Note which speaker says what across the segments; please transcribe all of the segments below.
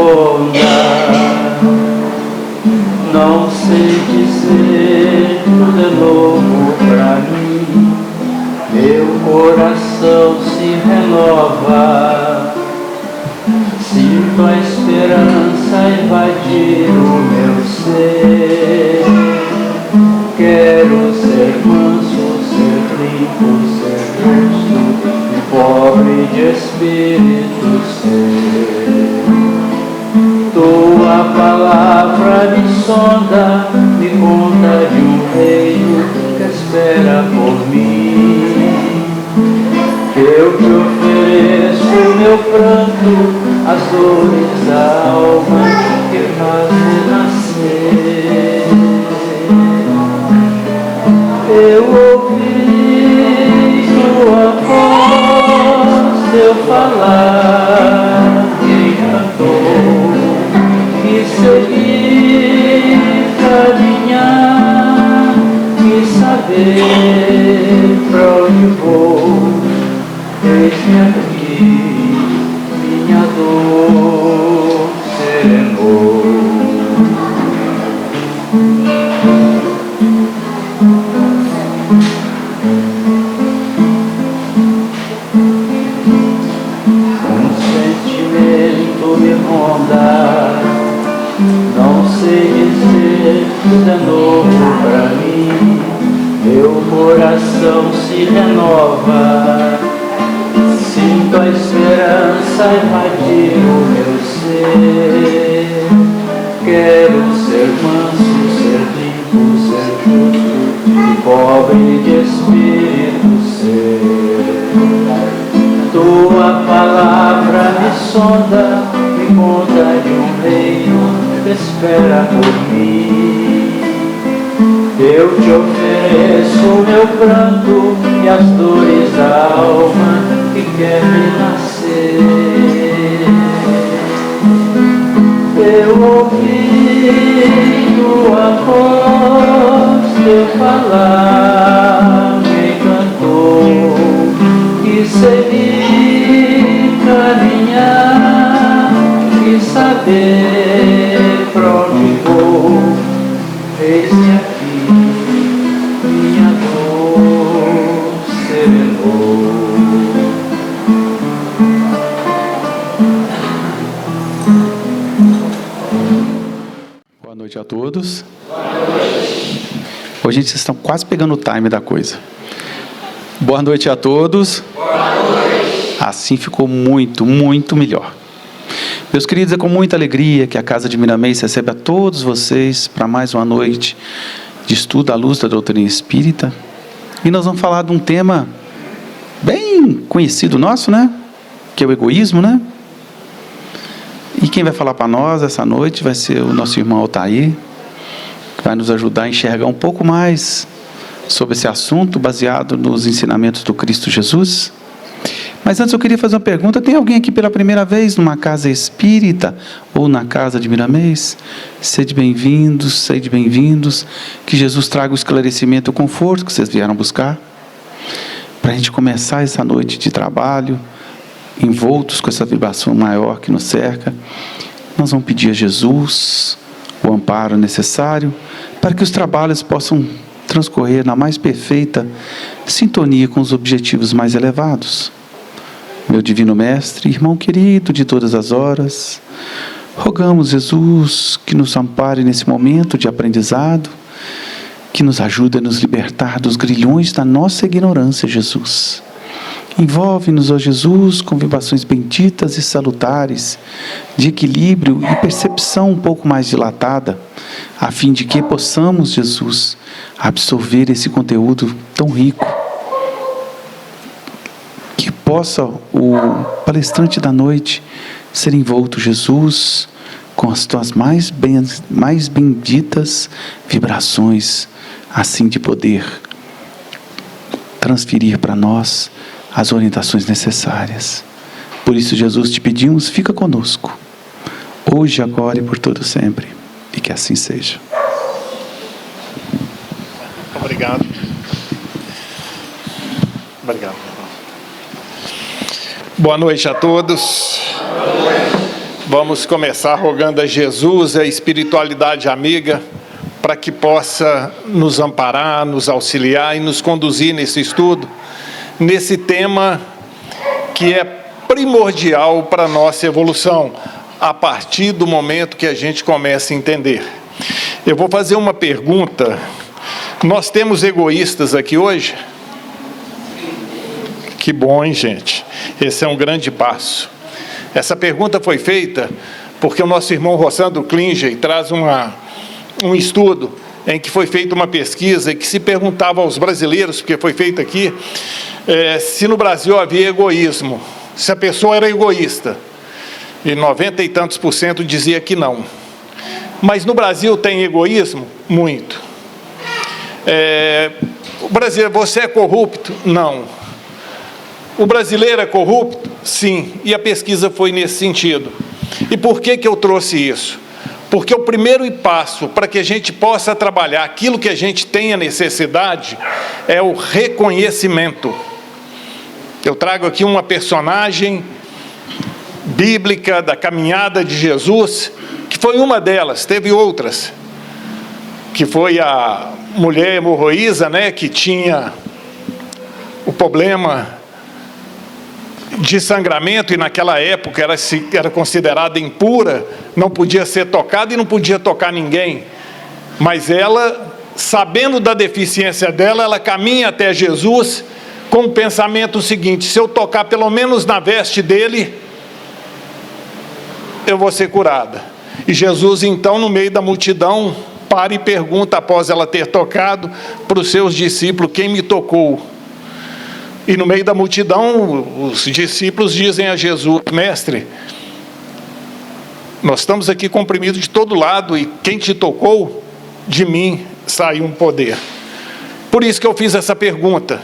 Speaker 1: responda. Não sei dizer tudo é novo pra mim. Meu coração se renova. Sinto a esperança invadir o meu ser. Quero ser manso, ser limpo, ser justo e pobre de espírito ser. Tua palavra me sonda, me conta de um reino que espera por mim. Eu te ofereço meu pranto, as dores da alma que faz renascer. Eu ouvi tua voz, teu falar me encantou, e segui caminhar e saber pra onde vou. Eis-me aqui, minha dor serenou. Me ronda, não sei dizer, tudo é novo pra mim. Meu coração se renova, sinto a esperança invadir o meu ser. Quero ser manso, ser limpo, ser justo e pobre de espírito ser. Tua palavra me sonda, me conta de um reino que espera por mim. Eu te ofereço meu pranto e as dores da alma que quer renascer. Eu ouvi tua voz, teu falar me encantou, e segui caminhar e saber pra onde vou. Eis-me aqui, minha dor serenou.
Speaker 2: Boa noite a todos. Boa noite. Hoje vocês estão quase pegando o time da coisa. Boa noite a todos. Boa noite. Assim ficou muito, muito melhor. Meus queridos, é com muita alegria que a Casa de Miramês recebe a todos vocês para mais uma noite de estudo à luz da doutrina espírita. E nós vamos falar de um tema bem conhecido nosso, né? Que é o egoísmo, né? E quem vai falar para nós essa noite vai ser o nosso irmão Altair, que vai nos ajudar a enxergar um pouco mais sobre esse assunto, baseado nos ensinamentos do Cristo Jesus. Mas antes eu queria fazer uma pergunta: tem alguém aqui pela primeira vez numa casa espírita ou na Casa de Miramês? Sede bem-vindos, sede bem-vindos. Que Jesus traga o esclarecimento e o conforto que vocês vieram buscar, para a gente começar essa noite de trabalho, envoltos com essa vibração maior que nos cerca. Nós vamos pedir a Jesus o amparo necessário para que os trabalhos possam transcorrer na mais perfeita sintonia com os objetivos mais elevados. Meu divino mestre, irmão querido de todas as horas, rogamos, Jesus, que nos ampare nesse momento de aprendizado, que nos ajude a nos libertar dos grilhões da nossa ignorância, Jesus. Envolve-nos, ó Jesus, com vibrações benditas e salutares, de equilíbrio e percepção um pouco mais dilatada, a fim de que possamos, Jesus, absorver esse conteúdo tão rico. Que possa o palestrante da noite ser envolto, Jesus, com as tuas mais benditas vibrações, assim de poder transferir para nós as orientações necessárias. Por isso, Jesus, te pedimos, fica conosco, hoje, agora e por todo sempre, e que assim seja.
Speaker 3: Obrigado. Obrigado. Boa noite a todos. Vamos começar rogando a Jesus, a espiritualidade amiga, para que possa nos amparar, nos auxiliar e nos conduzir nesse estudo, nesse tema que é primordial para a nossa evolução, a partir do momento que a gente começa a entender. Eu vou fazer uma pergunta. Nós temos egoístas aqui hoje? Que bom, hein, gente? Esse é um grande passo. Essa pergunta foi feita porque o nosso irmão Rossandro Klinger traz um estudo em que foi feita uma pesquisa que se perguntava aos brasileiros, porque foi feita aqui, se no Brasil havia egoísmo, se a pessoa era egoísta. E 90 e tantos % dizia que não. Mas no Brasil tem egoísmo? Muito. O brasileiro, você é corrupto? Não. O brasileiro é corrupto? Sim. E a pesquisa foi nesse sentido. E por que eu trouxe isso? Porque o primeiro passo para que a gente possa trabalhar aquilo que a gente tenha necessidade é o reconhecimento. Eu trago aqui uma personagem bíblica da caminhada de Jesus, que foi uma delas, teve outras, que foi a mulher hemorroísa, né, que tinha o problema de sangramento, e naquela época era considerada impura, não podia ser tocada e não podia tocar ninguém. Mas ela, sabendo da deficiência dela, ela caminha até Jesus com o pensamento seguinte: se eu tocar pelo menos na veste dele, eu vou ser curada. E Jesus, então, no meio da multidão, para e pergunta, após ela ter tocado, para os seus discípulos: quem me tocou? E no meio da multidão, os discípulos dizem a Jesus: mestre, nós estamos aqui comprimidos de todo lado, e quem te tocou? De mim saiu um poder. Por isso que eu fiz essa pergunta.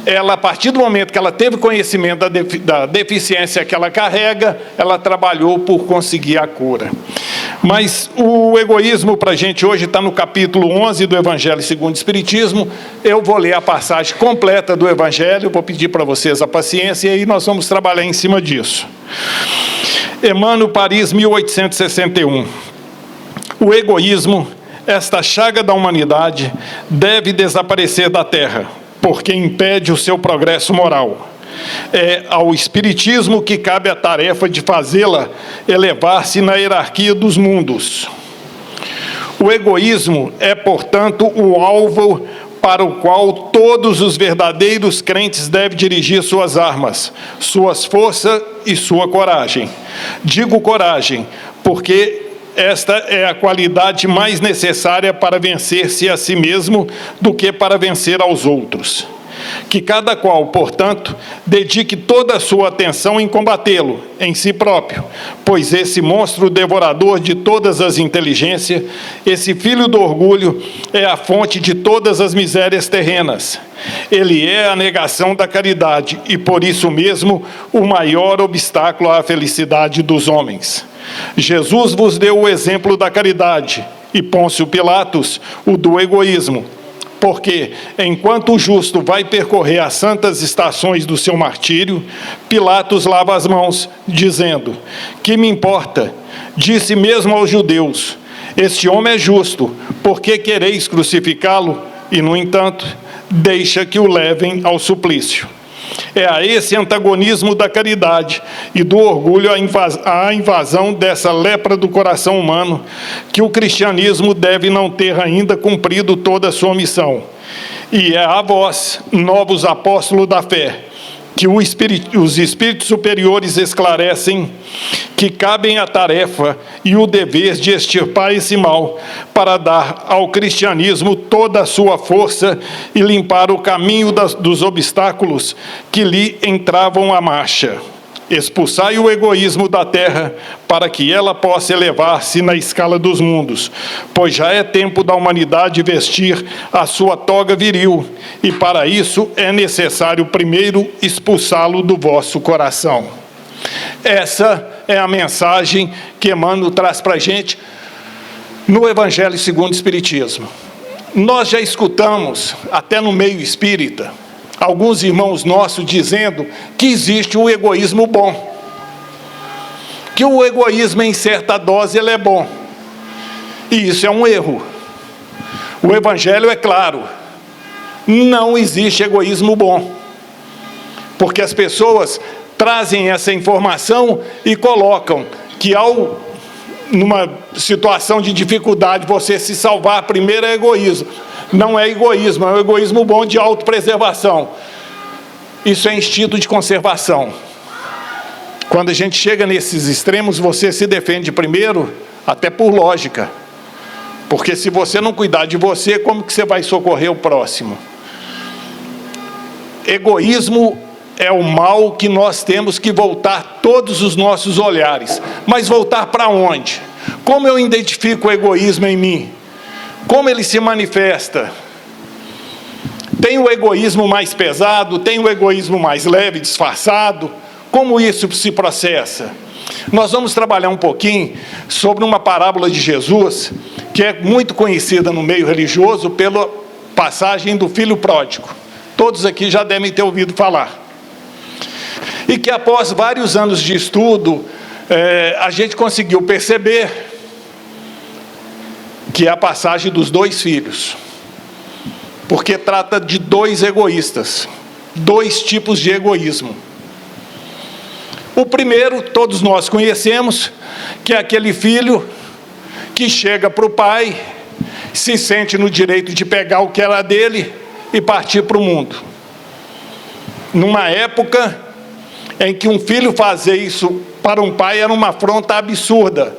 Speaker 3: Ela, a partir do momento que ela teve conhecimento da deficiência que ela carrega, ela trabalhou por conseguir a cura. Mas o egoísmo para a gente hoje está no capítulo 11 do Evangelho segundo o Espiritismo. Eu vou ler a passagem completa do Evangelho, vou pedir para vocês a paciência, e aí nós vamos trabalhar em cima disso. Emmanuel, Paris, 1861. O egoísmo, esta chaga da humanidade, deve desaparecer da Terra, porque impede o seu progresso moral. É ao Espiritismo que cabe a tarefa de fazê-la elevar-se na hierarquia dos mundos. O egoísmo é, portanto, o alvo para o qual todos os verdadeiros crentes devem dirigir suas armas, suas forças e sua coragem. Digo coragem, porque esta é a qualidade mais necessária para vencer-se a si mesmo do que para vencer aos outros. Que cada qual, portanto, dedique toda a sua atenção em combatê-lo, em si próprio, pois esse monstro devorador de todas as inteligências, esse filho do orgulho, é a fonte de todas as misérias terrenas. Ele é a negação da caridade e, por isso mesmo, o maior obstáculo à felicidade dos homens. Jesus vos deu o exemplo da caridade e Pôncio Pilatos o do egoísmo. Porque, enquanto o justo vai percorrer as santas estações do seu martírio, Pilatos lava as mãos, dizendo: que me importa? Disse mesmo aos judeus: este homem é justo, por que quereis crucificá-lo? E, no entanto, deixa que o levem ao suplício. É a esse antagonismo da caridade e do orgulho a invasão dessa lepra do coração humano que o cristianismo deve não ter ainda cumprido toda a sua missão. E é a vós, novos apóstolos da fé, que os espíritos superiores esclarecem que cabem a tarefa e o dever de extirpar esse mal, para dar ao cristianismo toda a sua força e limpar o caminho dos obstáculos que lhe entravam a marcha. Expulsai o egoísmo da terra, para que ela possa elevar-se na escala dos mundos, pois já é tempo da humanidade vestir a sua toga viril, e para isso é necessário primeiro expulsá-lo do vosso coração. Essa é a mensagem que Emmanuel traz para a gente no Evangelho segundo o Espiritismo. Nós já escutamos, até no meio espírita, alguns irmãos nossos dizendo que existe o egoísmo bom. que o egoísmo em certa dose ele é bom. E isso é um erro. O Evangelho é claro. Não existe egoísmo bom. Porque as pessoas trazem essa informação e colocam que numa situação de dificuldade, você se salvar primeiro é egoísmo. Não é egoísmo, é um egoísmo bom de autopreservação. Isso é instinto de conservação. Quando a gente chega nesses extremos, você se defende primeiro, até por lógica. Porque se você não cuidar de você, como que você vai socorrer o próximo? Egoísmo é o mal que nós temos que voltar todos os nossos olhares. Mas voltar para onde? Como eu identifico o egoísmo em mim? Como ele se manifesta? Tem o egoísmo mais pesado, tem o egoísmo mais leve, disfarçado. Como isso se processa? Nós vamos trabalhar um pouquinho sobre uma parábola de Jesus, que é muito conhecida no meio religioso pela passagem do filho pródigo. Todos aqui já devem ter ouvido falar. E que após vários anos de estudo, a gente conseguiu perceber que é a passagem dos dois filhos. Porque trata de dois egoístas, dois tipos de egoísmo. O primeiro, todos nós conhecemos, que é aquele filho que chega para o pai, se sente no direito de pegar o que era dele e partir para o mundo. Numa época em que um filho fazer isso para um pai era uma afronta absurda.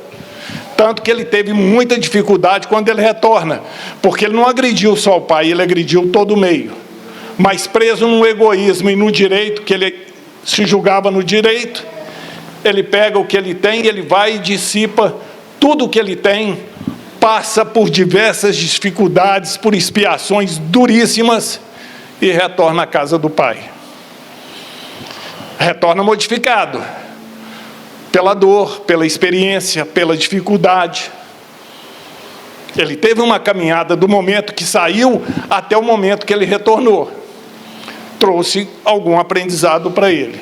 Speaker 3: Tanto que ele teve muita dificuldade quando ele retorna, porque ele não agrediu só o pai, ele agrediu todo o meio. Mas preso no egoísmo e no direito, que ele se julgava no direito, ele pega o que ele tem, ele vai e dissipa tudo o que ele tem, passa por diversas dificuldades, por expiações duríssimas e retorna à casa do pai. Retorna modificado. Pela dor, pela experiência, pela dificuldade. Ele teve uma caminhada do momento que saiu até o momento que ele retornou. Trouxe algum aprendizado para ele.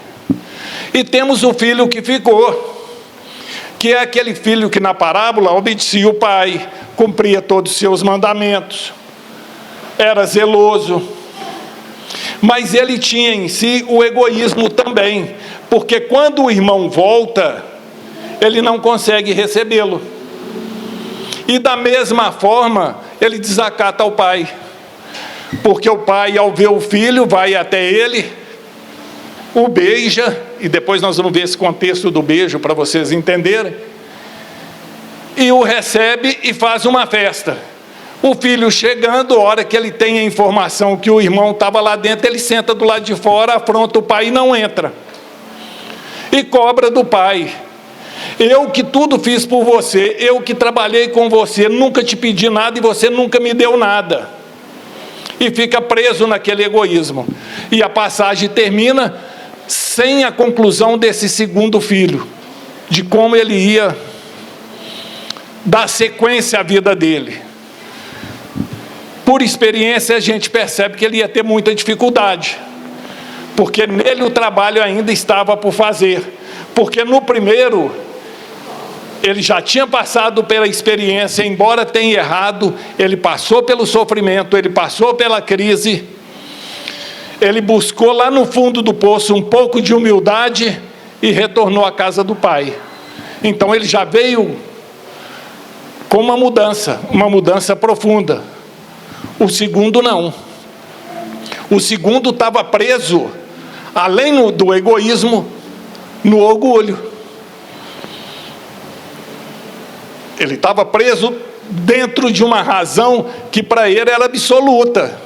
Speaker 3: E temos o filho que ficou, que é aquele filho que na parábola obedecia o pai, cumpria todos os seus mandamentos, era zeloso, mas ele tinha em si o egoísmo também, porque quando o irmão volta, ele não consegue recebê-lo. E da mesma forma, ele desacata ao pai. Porque o pai, ao ver o filho, vai até ele, o beija, e depois nós vamos ver esse contexto do beijo para vocês entenderem, e o recebe e faz uma festa. O filho chegando, a hora que ele tem a informação que o irmão estava lá dentro, ele senta do lado de fora, afronta o pai e não entra. E cobra do pai. Eu que tudo fiz por você, eu que trabalhei com você, nunca te pedi nada e você nunca me deu nada. E fica preso naquele egoísmo. E a passagem termina sem a conclusão desse segundo filho, de como ele ia dar sequência à vida dele. Por experiência, a gente percebe que ele ia ter muita dificuldade, porque nele o trabalho ainda estava por fazer, porque no primeiro, ele já tinha passado pela experiência, embora tenha errado, ele passou pelo sofrimento, ele passou pela crise, ele buscou lá no fundo do poço um pouco de humildade e retornou à casa do pai. Então ele já veio com uma mudança profunda. O segundo não. O segundo estava preso, além do egoísmo, no orgulho. Ele estava preso dentro de uma razão que para ele era absoluta.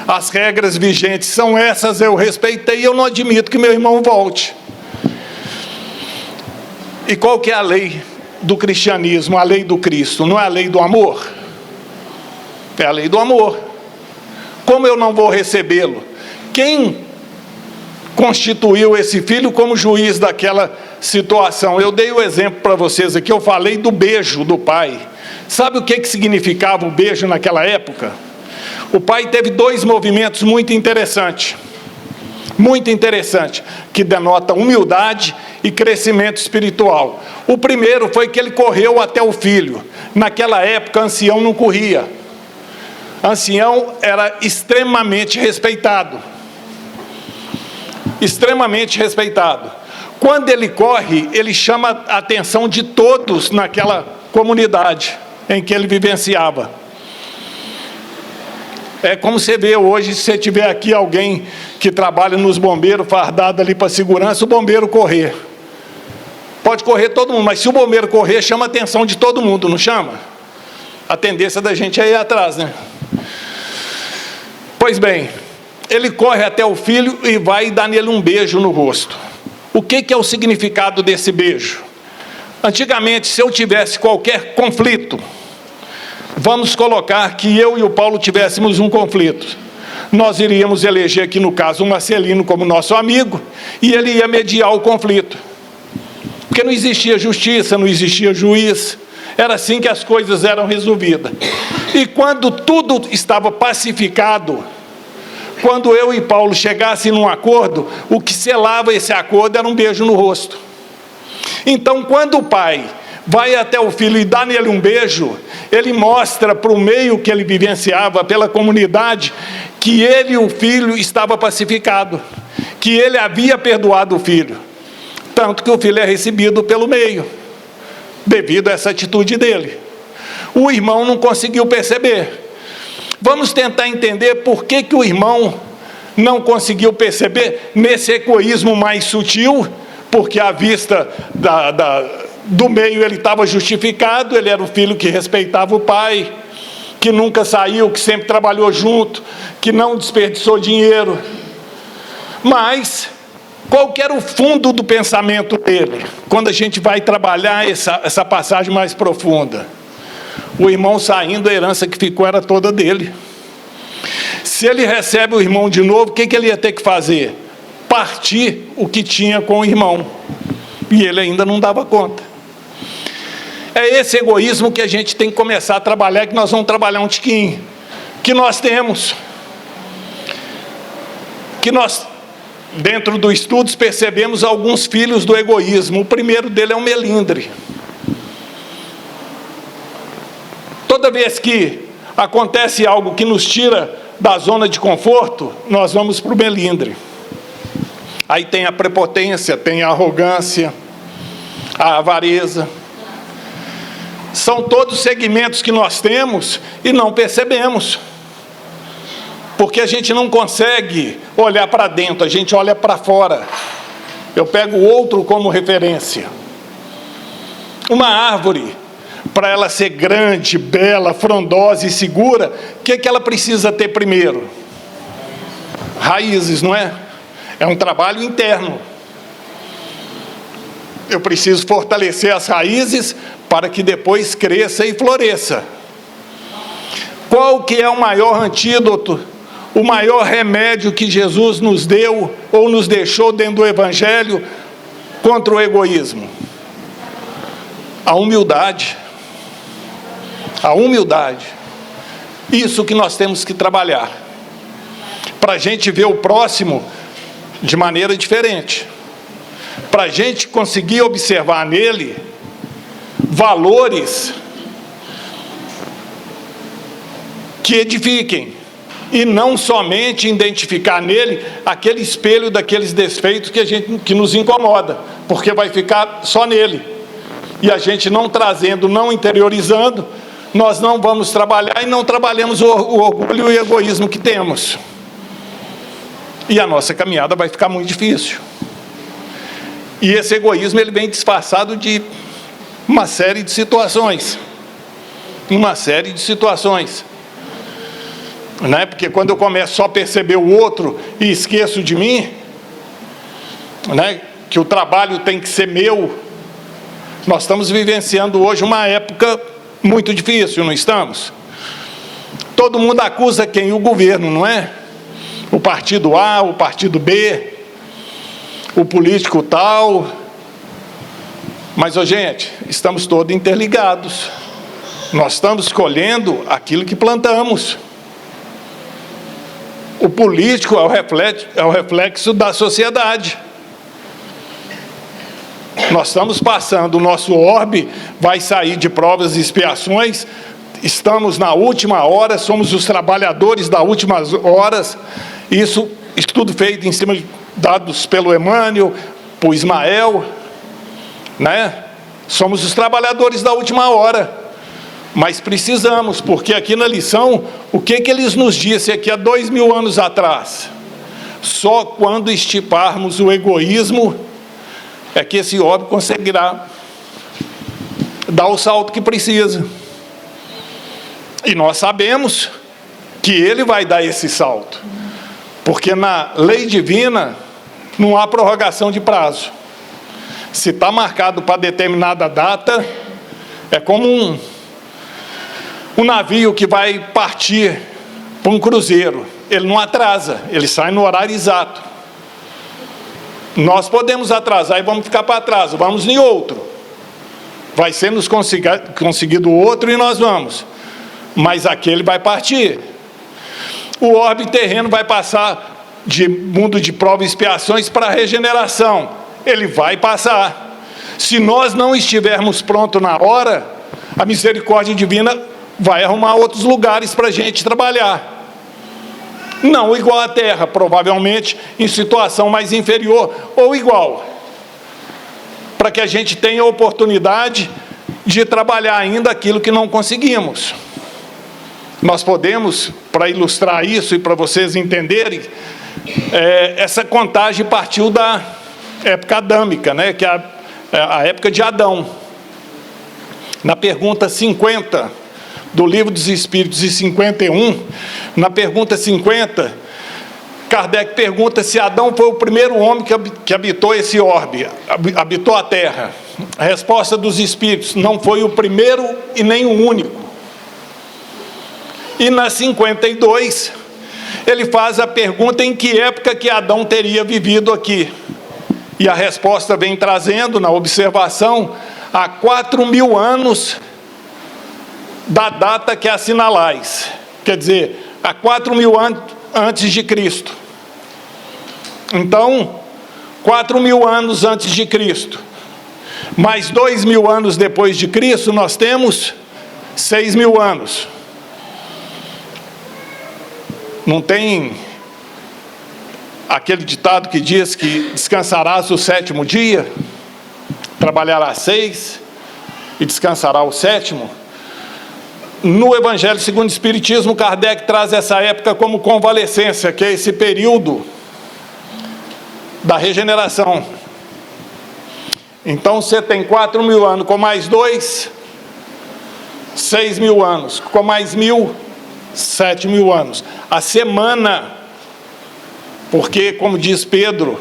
Speaker 3: As regras vigentes são essas, eu respeitei, eu não admito que meu irmão volte. E qual que é a lei do cristianismo, a lei do Cristo? Não é a lei do amor? É a lei do amor. Como eu não vou recebê-lo? Quem constituiu esse filho como juiz daquela situação? Eu dei o exemplo para vocês aqui, eu falei do beijo do pai. Sabe o que significava o beijo naquela época? O pai teve dois movimentos muito interessantes, que denota humildade e crescimento espiritual. O primeiro foi que ele correu até o filho. Naquela época, ancião não corria. Ancião era extremamente respeitado. Extremamente respeitado. Quando ele corre, ele chama a atenção de todos naquela comunidade em que ele vivenciava. É como você vê hoje, se você tiver aqui alguém que trabalha nos bombeiros, fardado ali para segurança, o bombeiro correr. Pode correr todo mundo, mas se o bombeiro correr, chama a atenção de todo mundo, não chama? A tendência da gente é ir atrás, né? Pois bem, ele corre até o filho e vai dar nele um beijo no rosto. O que é o significado desse beijo? Antigamente, se eu tivesse qualquer conflito, vamos colocar que eu e o Paulo tivéssemos um conflito. Nós iríamos eleger aqui, no caso, o Marcelino como nosso amigo, e ele ia mediar o conflito. Porque não existia justiça, não existia juiz. Era assim que as coisas eram resolvidas. E quando tudo estava pacificado, quando eu e Paulo chegassem num acordo, o que selava esse acordo era um beijo no rosto. Então, quando o pai vai até o filho e dá nele um beijo, ele mostra para o meio que ele vivenciava, pela comunidade, que ele e o filho estavam pacificados, que ele havia perdoado o filho. Tanto que o filho é recebido pelo meio, devido a essa atitude dele. O irmão não conseguiu perceber. Vamos tentar entender por que o irmão não conseguiu perceber nesse egoísmo mais sutil, porque à vista do meio ele estava justificado, ele era o filho que respeitava o pai, que nunca saiu, que sempre trabalhou junto, que não desperdiçou dinheiro. Mas qual que era o fundo do pensamento dele, quando a gente vai trabalhar essa passagem mais profunda? O irmão saindo, a herança que ficou era toda dele. Se ele recebe o irmão de novo, o que ele ia ter que fazer? Partir o que tinha com o irmão. E ele ainda não dava conta. É esse egoísmo que a gente tem que começar a trabalhar, que nós vamos trabalhar um tiquinho. Que nós temos. Que nós, dentro do estudo, percebemos alguns filhos do egoísmo. O primeiro dele é o melindre. Toda vez que acontece algo que nos tira da zona de conforto, nós vamos para o melindre. Aí tem a prepotência, tem a arrogância, a avareza. São todos segmentos que nós temos e não percebemos. Porque a gente não consegue olhar para dentro, a gente olha para fora. Eu pego o outro como referência. Uma árvore, para ela ser grande, bela, frondosa e segura, o que ela precisa ter primeiro? Raízes, não é? É um trabalho interno. Eu preciso fortalecer as raízes para que depois cresça e floresça. Qual que é o maior antídoto, o maior remédio que Jesus nos deu ou nos deixou dentro do Evangelho contra o egoísmo? A humildade. A humildade. Isso que nós temos que trabalhar. Para a gente ver o próximo de maneira diferente. Para a gente conseguir observar nele valores que edifiquem. E não somente identificar nele aquele espelho daqueles defeitos que nos incomoda. Porque vai ficar só nele. E a gente não trazendo, não interiorizando, nós não vamos trabalhar e não trabalhamos o orgulho e o egoísmo que temos. E a nossa caminhada vai ficar muito difícil. E esse egoísmo ele vem disfarçado de uma série de situações. Uma série de situações. Né? Porque quando eu começo só a perceber o outro e esqueço de mim, né? Que o trabalho tem que ser meu. Nós estamos vivenciando hoje uma época muito difícil, não estamos? Todo mundo acusa quem? O governo, não é? O partido A, o partido B, o político tal. Mas, gente, estamos todos interligados. Nós estamos colhendo aquilo que plantamos. O político é o reflexo da sociedade. Nós estamos passando, o nosso orbe vai sair de provas e expiações, estamos na última hora, somos os trabalhadores das últimas horas, isso tudo feito em cima de dados pelo Emmanuel, por Ismael, né? Somos os trabalhadores da última hora, mas precisamos, porque aqui na lição, o que eles nos disseram aqui há 2000 anos atrás? Só quando estiparmos o egoísmo é que esse orbe conseguirá dar o salto que precisa. E nós sabemos que ele vai dar esse salto, porque na lei divina não há prorrogação de prazo. Se está marcado para determinada data, é como um navio que vai partir para um cruzeiro. Ele não atrasa, ele sai no horário exato. Nós podemos atrasar e vamos ficar para trás, vamos em outro. Vai ser nos conseguido outro e nós vamos. Mas aquele vai partir. O orbe terreno vai passar de mundo de prova e expiações para a regeneração. Ele vai passar. Se nós não estivermos prontos na hora, a misericórdia divina vai arrumar outros lugares para a gente trabalhar. Não igual à terra, provavelmente em situação mais inferior ou igual, para que a gente tenha a oportunidade de trabalhar ainda aquilo que não conseguimos. Nós podemos, para ilustrar isso e para vocês entenderem, essa contagem partiu da época adâmica, né, que é a época de Adão. Na pergunta 50 do Livro dos Espíritos e 51, na pergunta 50, Kardec pergunta se Adão foi o primeiro homem que habitou esse orbe, habitou a Terra. A resposta dos Espíritos: não foi o primeiro e nem o único. E na 52, ele faz a pergunta em que época que Adão teria vivido aqui. E a resposta vem trazendo, na observação, há 4.000 anos da data que assinalais. Quer dizer, há 4.000 anos antes de Cristo. Então, 4.000 anos antes de Cristo, mais 2.000 anos depois de Cristo, nós temos 6.000 anos. Não tem aquele ditado que diz que descansarás o 7º dia, trabalharás 6 e descansará o 7º? No Evangelho segundo o Espiritismo, Kardec traz essa época como convalescência, que é esse período da regeneração. Então você tem 4.000 anos, com mais 2, 6.000 anos, com mais 1.000, 7.000 anos. A semana, porque, como diz Pedro,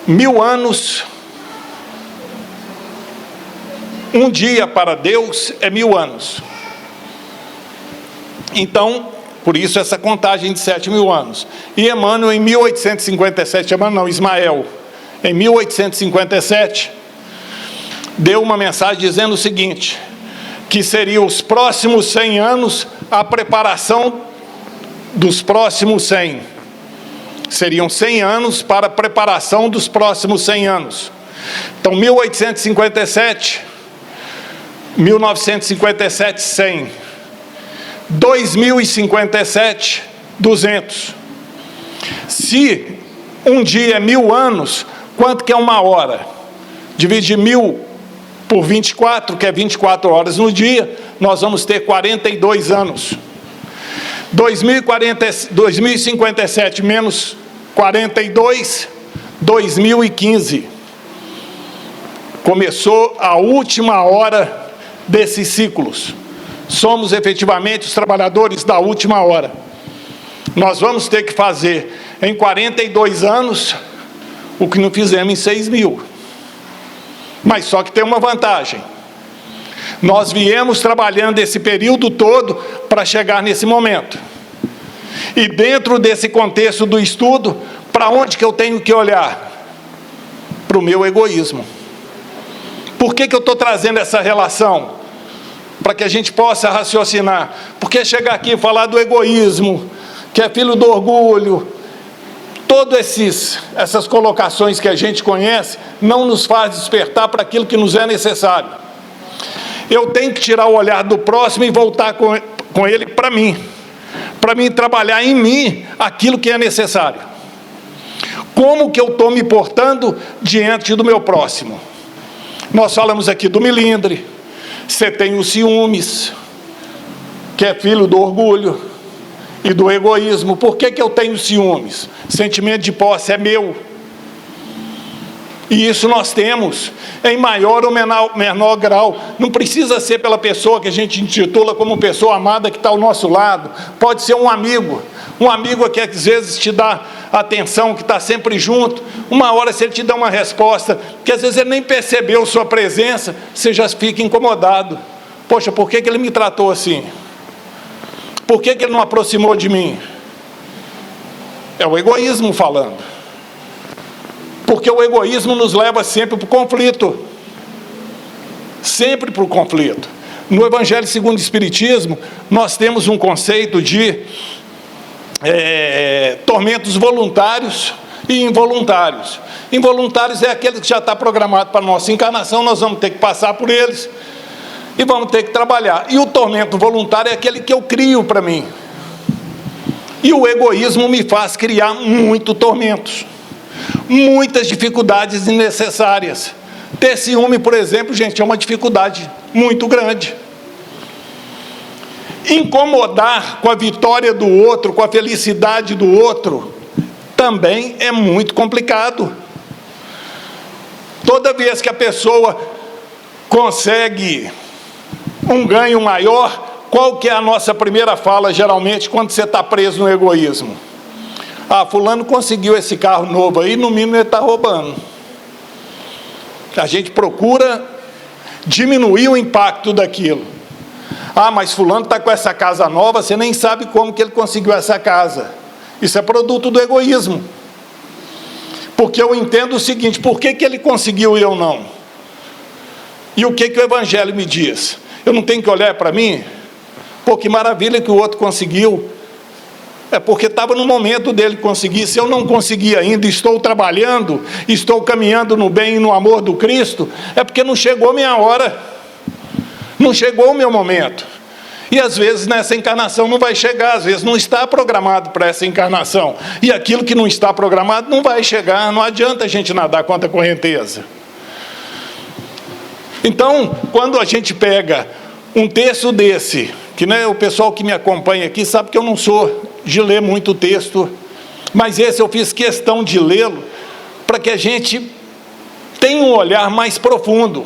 Speaker 3: 1.000 anos, um dia para Deus é 1.000 anos. Então, por isso essa contagem de 7.000 anos. E Emmanuel, em 1857, Ismael, em 1857, deu uma mensagem dizendo o seguinte, que seriam os próximos 100 anos, a preparação dos próximos 100. Seriam 100 anos para a preparação dos próximos 100 anos. Então, 1857, 1957, 100. 2057, 200. Se um dia é 1.000 anos, quanto que é uma hora? Divide 1.000 por 24, que é 24 horas no dia, nós vamos ter 42 anos. 2057 menos 42, 2015. Começou a última hora desses ciclos. Somos efetivamente os trabalhadores da última hora. Nós vamos ter que fazer em 42 anos o que não fizemos em 6.000. Mas só que tem uma vantagem. Nós viemos trabalhando esse período todo para chegar nesse momento. E dentro desse contexto do estudo, para onde que eu tenho que olhar? Para o meu egoísmo. Por que eu estou trazendo essa relação? Para que a gente possa raciocinar. Porque chegar aqui e falar do egoísmo, que é filho do orgulho, Todas essas colocações que a gente conhece não nos faz despertar para aquilo que nos é necessário. Eu tenho que tirar o olhar do próximo e voltar com ele para mim trabalhar em mim aquilo que é necessário. Como que eu estou me portando diante do meu próximo? Nós falamos aqui do melindre, você tem os ciúmes, que é filho do orgulho e do egoísmo. Por que eu tenho ciúmes? Sentimento de posse é meu. E isso nós temos, em maior ou menor grau. Não precisa ser pela pessoa que a gente intitula como pessoa amada que está ao nosso lado. Pode ser um amigo que às vezes te dá atenção, que está sempre junto. Uma hora, se ele te dá uma resposta, que às vezes ele nem percebeu sua presença, você já fica incomodado. Poxa, por que ele me tratou assim? Por que ele não aproximou de mim? É o egoísmo falando. Porque o egoísmo nos leva sempre para o conflito. Sempre para o conflito. No Evangelho segundo o Espiritismo, nós temos um conceito de tormentos voluntários e involuntários. Involuntários é aquele que já está programado para a nossa encarnação, nós vamos ter que passar por eles e vamos ter que trabalhar. E o tormento voluntário é aquele que eu crio para mim. E o egoísmo me faz criar muitos tormentos. Muitas dificuldades desnecessárias. Ter ciúme, por exemplo, gente, é uma dificuldade muito grande. Incomodar com a vitória do outro, com a felicidade do outro, também é muito complicado. Toda vez que a pessoa consegue um ganho maior, qual que é a nossa primeira fala, geralmente, quando você está preso no egoísmo? Ah, fulano conseguiu esse carro novo aí, no mínimo ele está roubando. A gente procura diminuir o impacto daquilo. Ah, mas fulano está com essa casa nova, você nem sabe como que ele conseguiu essa casa. Isso é produto do egoísmo. Porque eu entendo o seguinte, por que ele conseguiu e eu não? E o que o Evangelho me diz? Eu não tenho que olhar para mim? Pô, que maravilha que o outro conseguiu. É porque estava no momento dele conseguir. Se eu não conseguir ainda, estou trabalhando, estou caminhando no bem e no amor do Cristo, é porque não chegou a minha hora, não chegou o meu momento. E às vezes nessa encarnação não vai chegar, às vezes não está programado para essa encarnação. E aquilo que não está programado não vai chegar, não adianta a gente nadar contra a correnteza. Então, quando a gente pega um texto desse, que o pessoal que me acompanha aqui sabe que eu não sou de ler muito texto, mas esse eu fiz questão de lê-lo, para que a gente tenha um olhar mais profundo,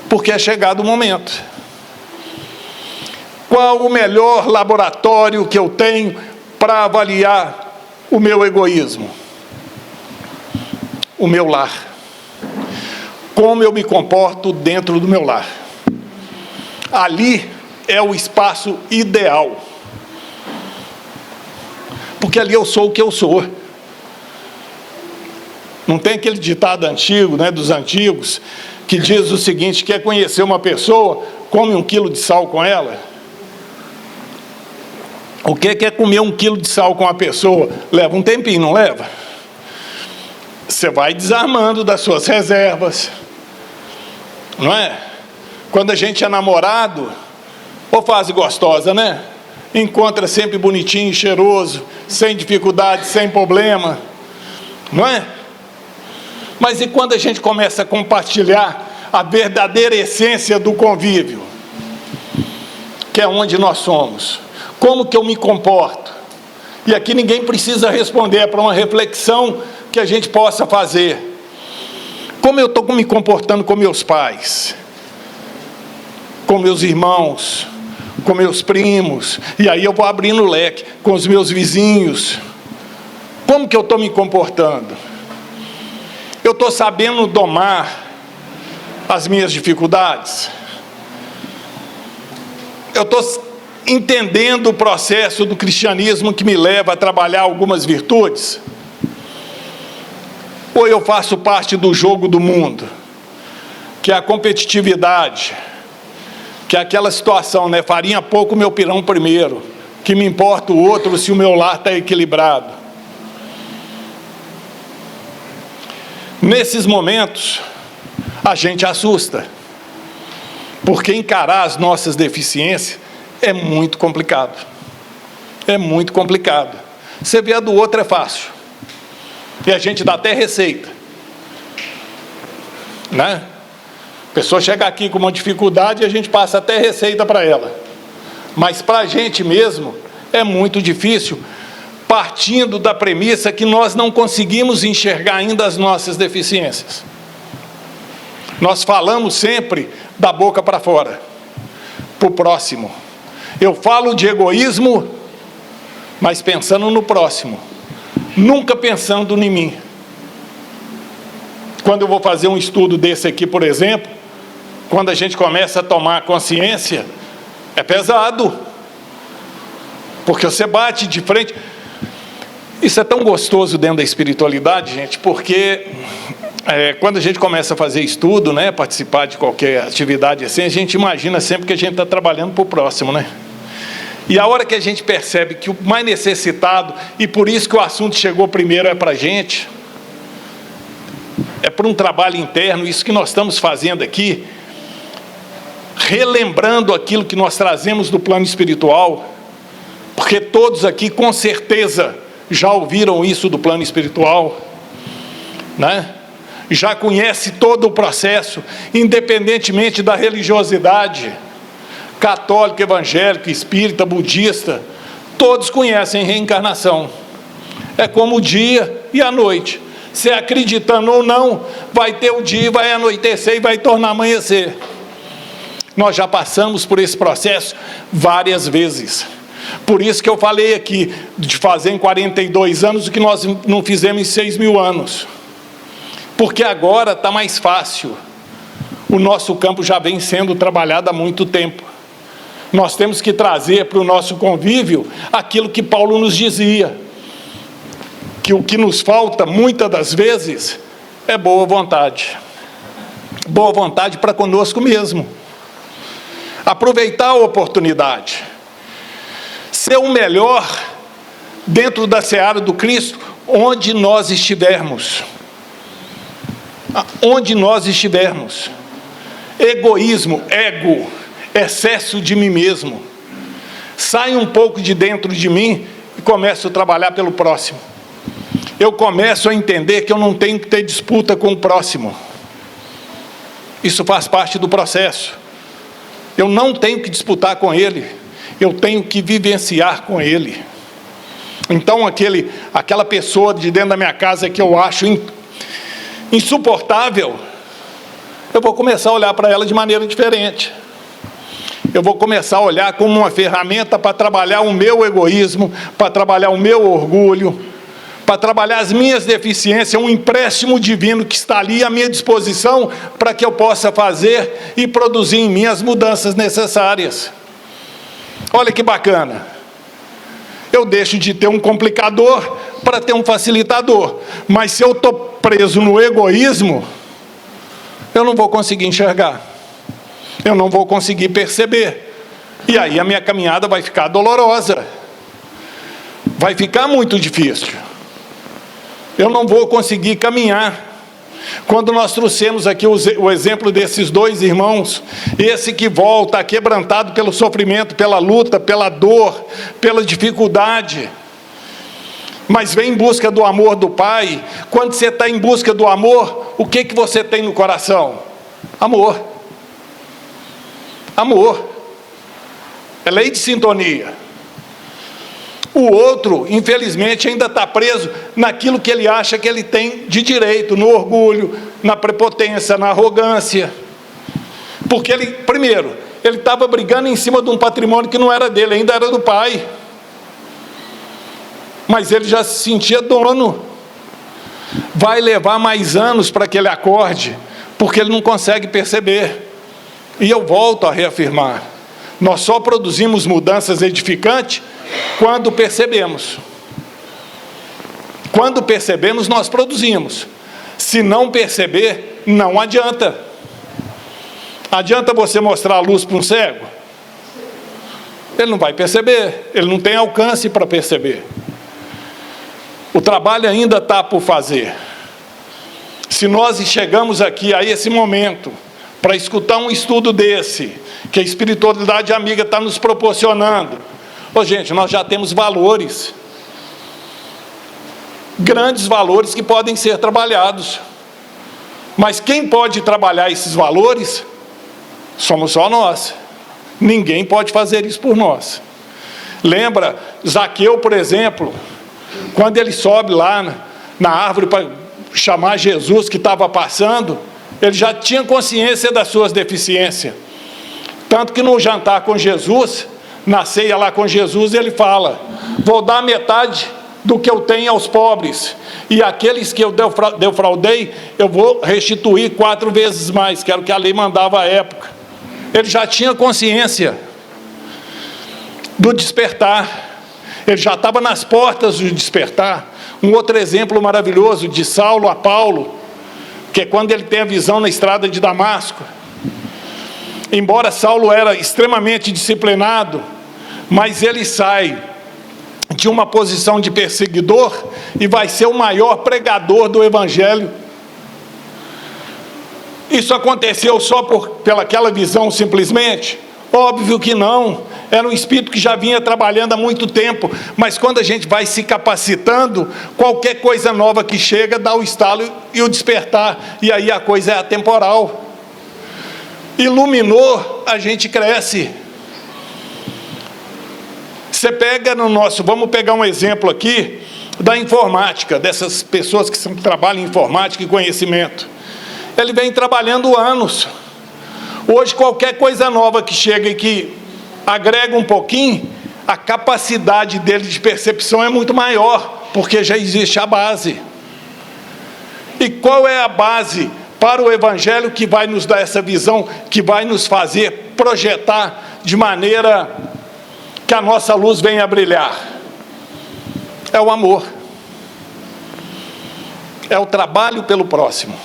Speaker 3: porque é chegado o momento. Qual o melhor laboratório que eu tenho para avaliar o meu egoísmo? O meu lar. Como eu me comporto dentro do meu lar. Ali é o espaço ideal. Porque ali eu sou o que eu sou. Não tem aquele ditado antigo, dos antigos, que diz o seguinte: quer conhecer uma pessoa, come 1 quilo de sal com ela. O que é comer 1 quilo de sal com uma pessoa? Leva um tempinho, não leva? Você vai desarmando das suas reservas, não é? Quando a gente é namorado, ou fase gostosa, né? Encontra sempre bonitinho, cheiroso, sem dificuldade, sem problema, não é? Mas e quando a gente começa a compartilhar a verdadeira essência do convívio, que é onde nós somos? Como que eu me comporto? E aqui ninguém precisa responder, é para uma reflexão que a gente possa fazer. Como eu estou me comportando com meus pais, com meus irmãos, com meus primos, e aí eu vou abrindo o leque, com os meus vizinhos. Como que eu estou me comportando? Eu estou sabendo domar as minhas dificuldades? Eu estou entendendo o processo do cristianismo que me leva a trabalhar algumas virtudes? Ou eu faço parte do jogo do mundo, que é a competitividade, que é aquela situação, farinha pouco, meu pirão primeiro, que me importa o outro se o meu lar está equilibrado. Nesses momentos, a gente assusta, porque encarar as nossas deficiências é muito complicado. É muito complicado. Você vê a do outro é fácil. E a gente dá até receita. Né? A pessoa chega aqui com uma dificuldade e a gente passa até receita para ela. Mas para a gente mesmo é muito difícil, partindo da premissa que nós não conseguimos enxergar ainda as nossas deficiências. Nós falamos sempre da boca para fora, para o próximo. Eu falo de egoísmo, mas pensando no próximo, nunca pensando em mim. Quando eu vou fazer um estudo desse aqui, por exemplo, quando a gente começa a tomar consciência, é pesado, porque você bate de frente. Isso é tão gostoso dentro da espiritualidade, gente, porque quando a gente começa a fazer estudo, né, participar de qualquer atividade assim, a gente imagina sempre que a gente está trabalhando para o próximo, né? E a hora que a gente percebe que o mais necessitado, e por isso que o assunto chegou primeiro, é para a gente, é para um trabalho interno, isso que nós estamos fazendo aqui, relembrando aquilo que nós trazemos do plano espiritual, porque todos aqui com certeza já ouviram isso do plano espiritual, né? Já conhece todo o processo, independentemente da religiosidade, católico, evangélico, espírita, budista, todos conhecem reencarnação. É como o dia e a noite. Se acreditando ou não, vai ter o dia, vai anoitecer e vai tornar amanhecer. Nós já passamos por esse processo várias vezes. Por isso que eu falei aqui, de fazer em 42 anos o que nós não fizemos em 6.000 anos. Porque agora está mais fácil. O nosso campo já vem sendo trabalhado há muito tempo. Nós temos que trazer para o nosso convívio aquilo que Paulo nos dizia, que o que nos falta, muitas das vezes, é boa vontade. Boa vontade para conosco mesmo. Aproveitar a oportunidade. Ser o melhor dentro da seara do Cristo, onde nós estivermos. Onde nós estivermos. Egoísmo, ego, excesso de mim mesmo. Sai um pouco de dentro de mim e começo a trabalhar pelo próximo. Eu começo a entender que eu não tenho que ter disputa com o próximo. Isso faz parte do processo. Eu não tenho que disputar com ele. Eu tenho que vivenciar com ele. Então, aquela pessoa de dentro da minha casa que eu acho insuportável, eu vou começar a olhar para ela de maneira diferente. Eu vou começar a olhar como uma ferramenta para trabalhar o meu egoísmo, para trabalhar o meu orgulho, para trabalhar as minhas deficiências, um empréstimo divino que está ali à minha disposição para que eu possa fazer e produzir em mim as mudanças necessárias. Olha que bacana. Eu deixo de ter um complicador para ter um facilitador. Mas se eu estou preso no egoísmo, eu não vou conseguir enxergar. Eu não vou conseguir perceber. E aí a minha caminhada vai ficar dolorosa. Vai ficar muito difícil. Eu não vou conseguir caminhar. Quando nós trouxemos aqui o exemplo desses dois irmãos, esse que volta quebrantado pelo sofrimento, pela luta, pela dor, pela dificuldade, mas vem em busca do amor do Pai. Quando você está em busca do amor, o que você tem no coração? Amor. Amor. É lei de sintonia. O outro, infelizmente, ainda está preso naquilo que ele acha que ele tem de direito, no orgulho, na prepotência, na arrogância. Porque ele, primeiro, ele estava brigando em cima de um patrimônio que não era dele, ainda era do pai. Mas ele já se sentia dono. Vai levar mais anos para que ele acorde, porque ele não consegue perceber. E eu volto a reafirmar, nós só produzimos mudanças edificantes quando percebemos. Quando percebemos, nós produzimos. Se não perceber, não adianta. Adianta você mostrar a luz para um cego? Ele não vai perceber, ele não tem alcance para perceber. O trabalho ainda está por fazer. Se nós chegamos aqui a esse momento para escutar um estudo desse, que a espiritualidade amiga está nos proporcionando, gente, nós já temos valores, grandes valores que podem ser trabalhados. Mas quem pode trabalhar esses valores somos só nós. Ninguém pode fazer isso por nós. Lembra, Zaqueu, por exemplo, quando ele sobe lá na árvore para chamar Jesus que estava passando, ele já tinha consciência das suas deficiências. Tanto que no jantar com Jesus, na ceia lá com Jesus, ele fala: vou dar metade do que eu tenho aos pobres, e aqueles que eu defraudei, eu vou restituir 4 vezes mais, que era o que a lei mandava à época. Ele já tinha consciência do despertar, ele já estava nas portas do despertar. Um outro exemplo maravilhoso, de Saulo a Paulo, que é quando ele tem a visão na estrada de Damasco. Embora Saulo era extremamente disciplinado, mas ele sai de uma posição de perseguidor e vai ser o maior pregador do Evangelho. Isso aconteceu só pelaquela visão simplesmente? Óbvio que não. Era um espírito que já vinha trabalhando há muito tempo, mas quando a gente vai se capacitando, qualquer coisa nova que chega dá o estalo e o despertar, e aí a coisa é atemporal. Iluminou, a gente cresce. Você pega vamos pegar um exemplo aqui da informática, dessas pessoas que trabalham em informática e conhecimento. Ele vem trabalhando anos. Hoje, qualquer coisa nova que chega e que agrega um pouquinho, a capacidade dele de percepção é muito maior, porque já existe a base. E qual é a base para o Evangelho que vai nos dar essa visão, que vai nos fazer projetar de maneira que a nossa luz venha a brilhar? É o amor. É o trabalho pelo próximo.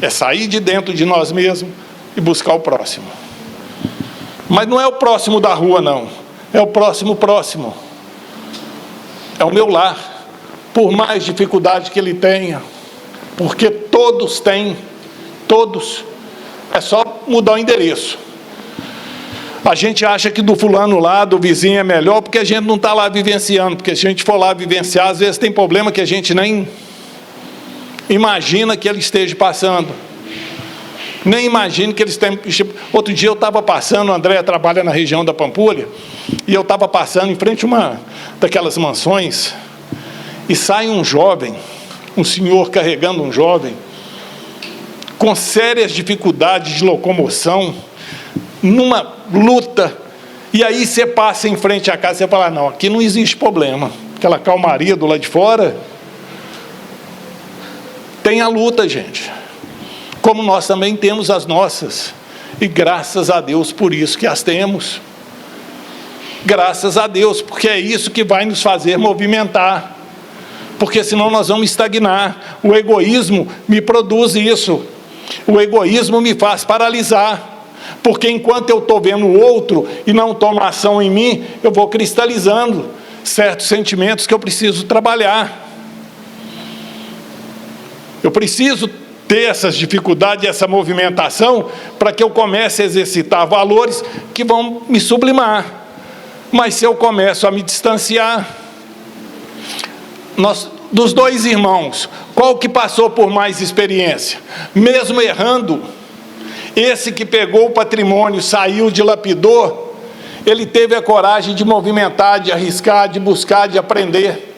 Speaker 3: É sair de dentro de nós mesmos e buscar o próximo. Mas não é o próximo da rua, não. É o próximo. É o meu lar. Por mais dificuldade que ele tenha. Porque todos têm. Todos. É só mudar o endereço. A gente acha que do fulano lá, do vizinho é melhor, porque a gente não está lá vivenciando. Porque se a gente for lá vivenciar, às vezes tem problema que a gente nem imagina que ele esteja passando. Nem imagino que eles estejam. Outro dia eu estava passando, o André trabalha na região da Pampulha, e eu estava passando em frente a uma daquelas mansões, e sai um jovem, um senhor carregando um jovem, com sérias dificuldades de locomoção, numa luta, e aí você passa em frente à casa e você fala: não, aqui não existe problema. Aquela calmaria do lado de fora. Tem a luta, gente. Como nós também temos as nossas. E graças a Deus por isso que as temos. Graças a Deus, porque é isso que vai nos fazer movimentar. Porque senão nós vamos estagnar. O egoísmo me produz isso. O egoísmo me faz paralisar. Porque enquanto eu estou vendo o outro e não tomo ação em mim, eu vou cristalizando certos sentimentos que eu preciso trabalhar. Eu preciso ter essas dificuldades, essa movimentação, para que eu comece a exercitar valores que vão me sublimar. Mas se eu começo a me distanciar, dos 2 irmãos, qual que passou por mais experiência? Mesmo errando, esse que pegou o patrimônio, saiu, dilapidou, ele teve a coragem de movimentar, de arriscar, de buscar, de aprender.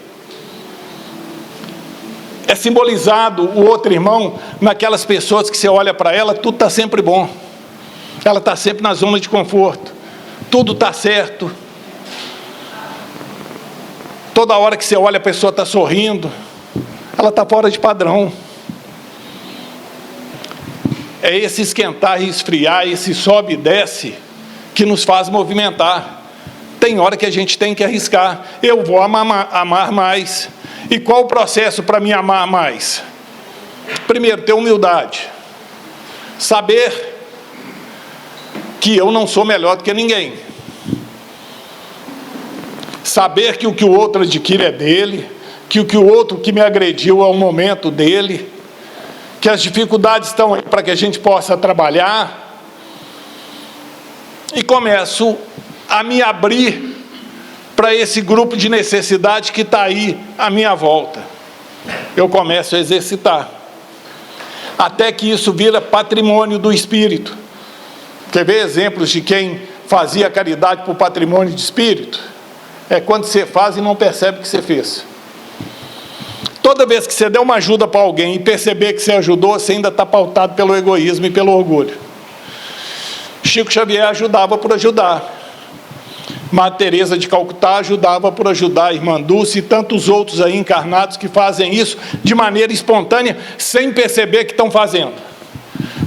Speaker 3: É simbolizado o outro irmão naquelas pessoas que você olha para ela, tudo está sempre bom. Ela está sempre na zona de conforto. Tudo está certo. Toda hora que você olha, a pessoa está sorrindo. Ela está fora de padrão. É esse esquentar e esfriar, esse sobe e desce, que nos faz movimentar. Tem hora que a gente tem que arriscar. Eu vou amar mais. E qual o processo para me amar mais? Primeiro, ter humildade. Saber que eu não sou melhor do que ninguém. Saber que o outro adquire é dele, que o outro que me agrediu é o momento dele, que as dificuldades estão aí para que a gente possa trabalhar, e começo a me abrir para esse grupo de necessidade que está aí à minha volta. Eu começo a exercitar, até que isso vira patrimônio do Espírito. Quer ver exemplos de quem fazia caridade por patrimônio de Espírito? É quando você faz e não percebe que você fez. Toda vez que você der uma ajuda para alguém e perceber que você ajudou, você ainda está pautado pelo egoísmo e pelo orgulho. Chico Xavier ajudava por ajudar. Madre Teresa de Calcutá ajudava por ajudar. Irmã Dulce e tantos outros aí encarnados que fazem isso de maneira espontânea, sem perceber que estão fazendo.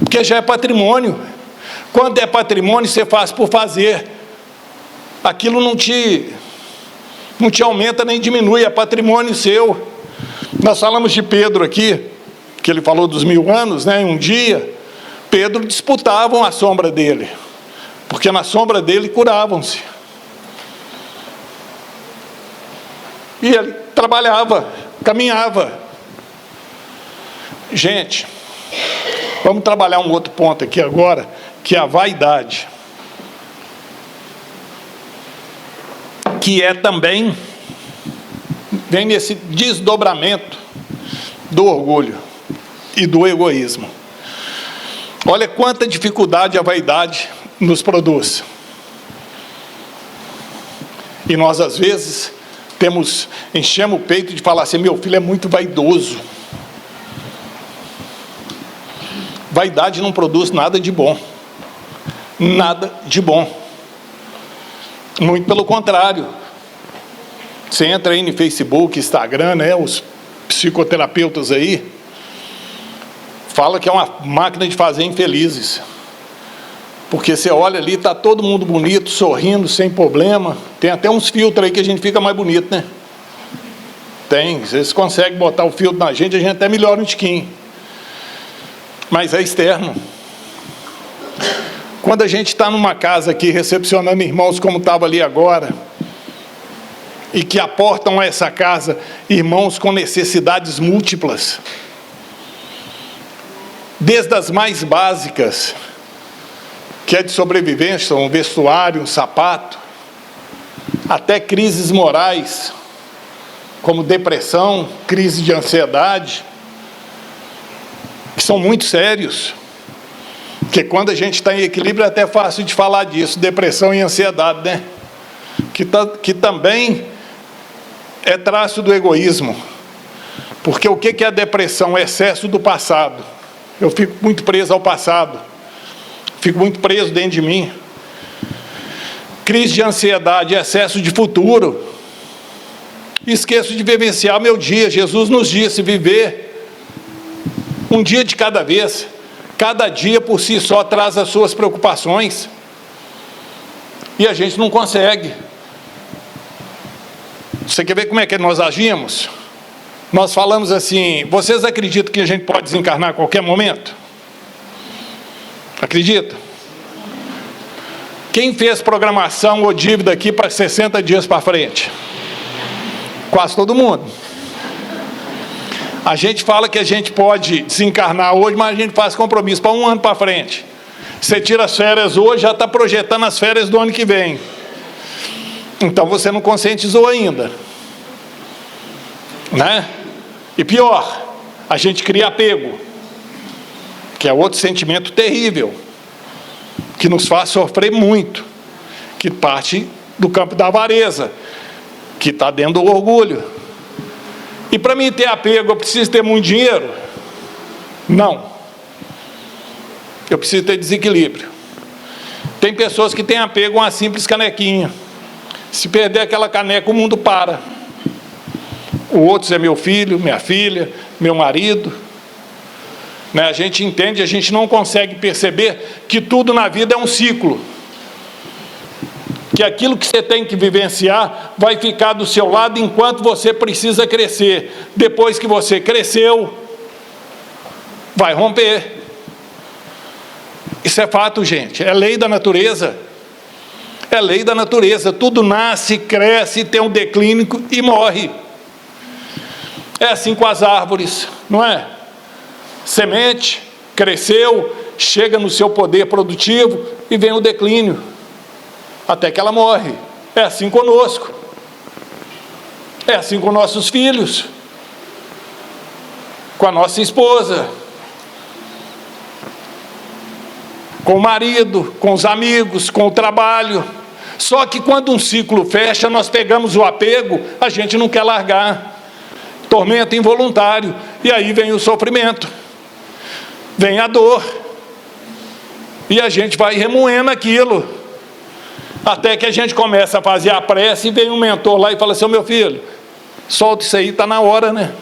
Speaker 3: Porque já é patrimônio. Quando é patrimônio, você faz por fazer. Aquilo não te aumenta nem diminui, é patrimônio seu. Nós falamos de Pedro aqui, que ele falou dos 1000 anos, né? Um dia, Pedro disputavam a sombra dele, porque na sombra dele curavam-se. E ele trabalhava, caminhava. Gente, vamos trabalhar um outro ponto aqui agora, que é a vaidade, que é também, vem nesse desdobramento do orgulho e do egoísmo. Olha quanta dificuldade a vaidade nos produz. E nós, às vezes, enchemos o peito de falar assim: meu filho é muito vaidoso. Vaidade não produz nada de bom. Nada de bom. Muito pelo contrário. Você entra aí no Facebook, Instagram, né? Os psicoterapeutas aí fala que é uma máquina de fazer infelizes. Porque você olha ali, está todo mundo bonito, sorrindo, sem problema. Tem até uns filtros aí que a gente fica mais bonito, né? Tem, vocês conseguem botar o filtro na gente, a gente até melhora um tiquinho. Mas é externo. Quando a gente está numa casa aqui, recepcionando irmãos como estava ali agora, e que aportam a essa casa irmãos com necessidades múltiplas, desde as mais básicas, que é de sobrevivência, um vestuário, um sapato, até crises morais, como depressão, crise de ansiedade, que são muito sérios, porque quando a gente está em equilíbrio é até fácil de falar disso, depressão e ansiedade, né? Que também é traço do egoísmo, porque o que é a depressão? É excesso do passado. Eu fico muito preso ao passado, fico muito preso dentro de mim. Crise de ansiedade, excesso de futuro. Esqueço de vivenciar meu dia. Jesus nos disse viver um dia de cada vez. Cada dia por si só traz as suas preocupações. E a gente não consegue. Você quer ver como é que nós agimos? Nós falamos assim: vocês acreditam que a gente pode desencarnar a qualquer momento? Acredita? Quem fez programação ou dívida aqui para 60 dias para frente? Quase todo mundo. A gente fala que a gente pode desencarnar hoje, mas a gente faz compromisso para 1 ano para frente. Você tira as férias hoje, já está projetando as férias do ano que vem. Então você não conscientizou ainda, né? E pior, a gente cria apego, que é outro sentimento terrível, que nos faz sofrer muito, que parte do campo da avareza, que está dentro do orgulho. E para mim ter apego, eu preciso ter muito dinheiro? Não. Eu preciso ter desequilíbrio. Tem pessoas que têm apego a uma simples canequinha. Se perder aquela caneca, o mundo para. O outro é meu filho, minha filha, meu marido. Né? A gente entende, a gente não consegue perceber que tudo na vida é um ciclo. Que aquilo que você tem que vivenciar vai ficar do seu lado enquanto você precisa crescer. Depois que você cresceu, vai romper. Isso é fato, gente. É lei da natureza. É lei da natureza. Tudo nasce, cresce, tem um declínio e morre. É assim com as árvores, não é? Semente, cresceu, chega no seu poder produtivo e vem o declínio, até que ela morre. É assim conosco. É assim com nossos filhos, com a nossa esposa, com o marido, com os amigos, com o trabalho. Só que quando um ciclo fecha, nós pegamos o apego, a gente não quer largar. Tormento involuntário, e aí vem o sofrimento, vem a dor, e a gente vai remoendo aquilo, até que a gente começa a fazer a prece, e vem um mentor lá e fala assim: meu filho, solta isso aí, está na hora, né?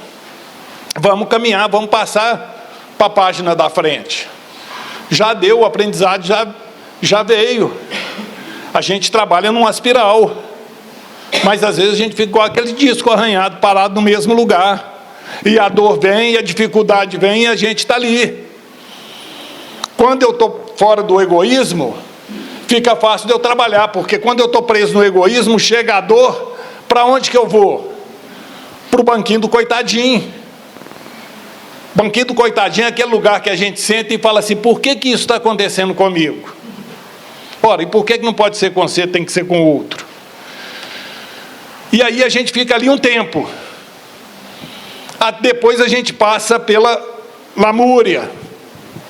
Speaker 3: Vamos caminhar, vamos passar para a página da frente. Já deu, o aprendizado já veio. A gente trabalha numa espiral, mas às vezes a gente fica com aquele disco arranhado, parado no mesmo lugar, e a dor vem, e a dificuldade vem, e a gente está ali. Quando eu estou fora do egoísmo, fica fácil de eu trabalhar, porque quando eu estou preso no egoísmo, chega a dor, para onde que eu vou? Para o banquinho do coitadinho. Banquinho do coitadinho é aquele lugar que a gente senta e fala assim: por que que isso está acontecendo comigo? Ora, e por que não pode ser com você, tem que ser com o outro? E aí a gente fica ali um tempo. Depois a gente passa pela lamúria,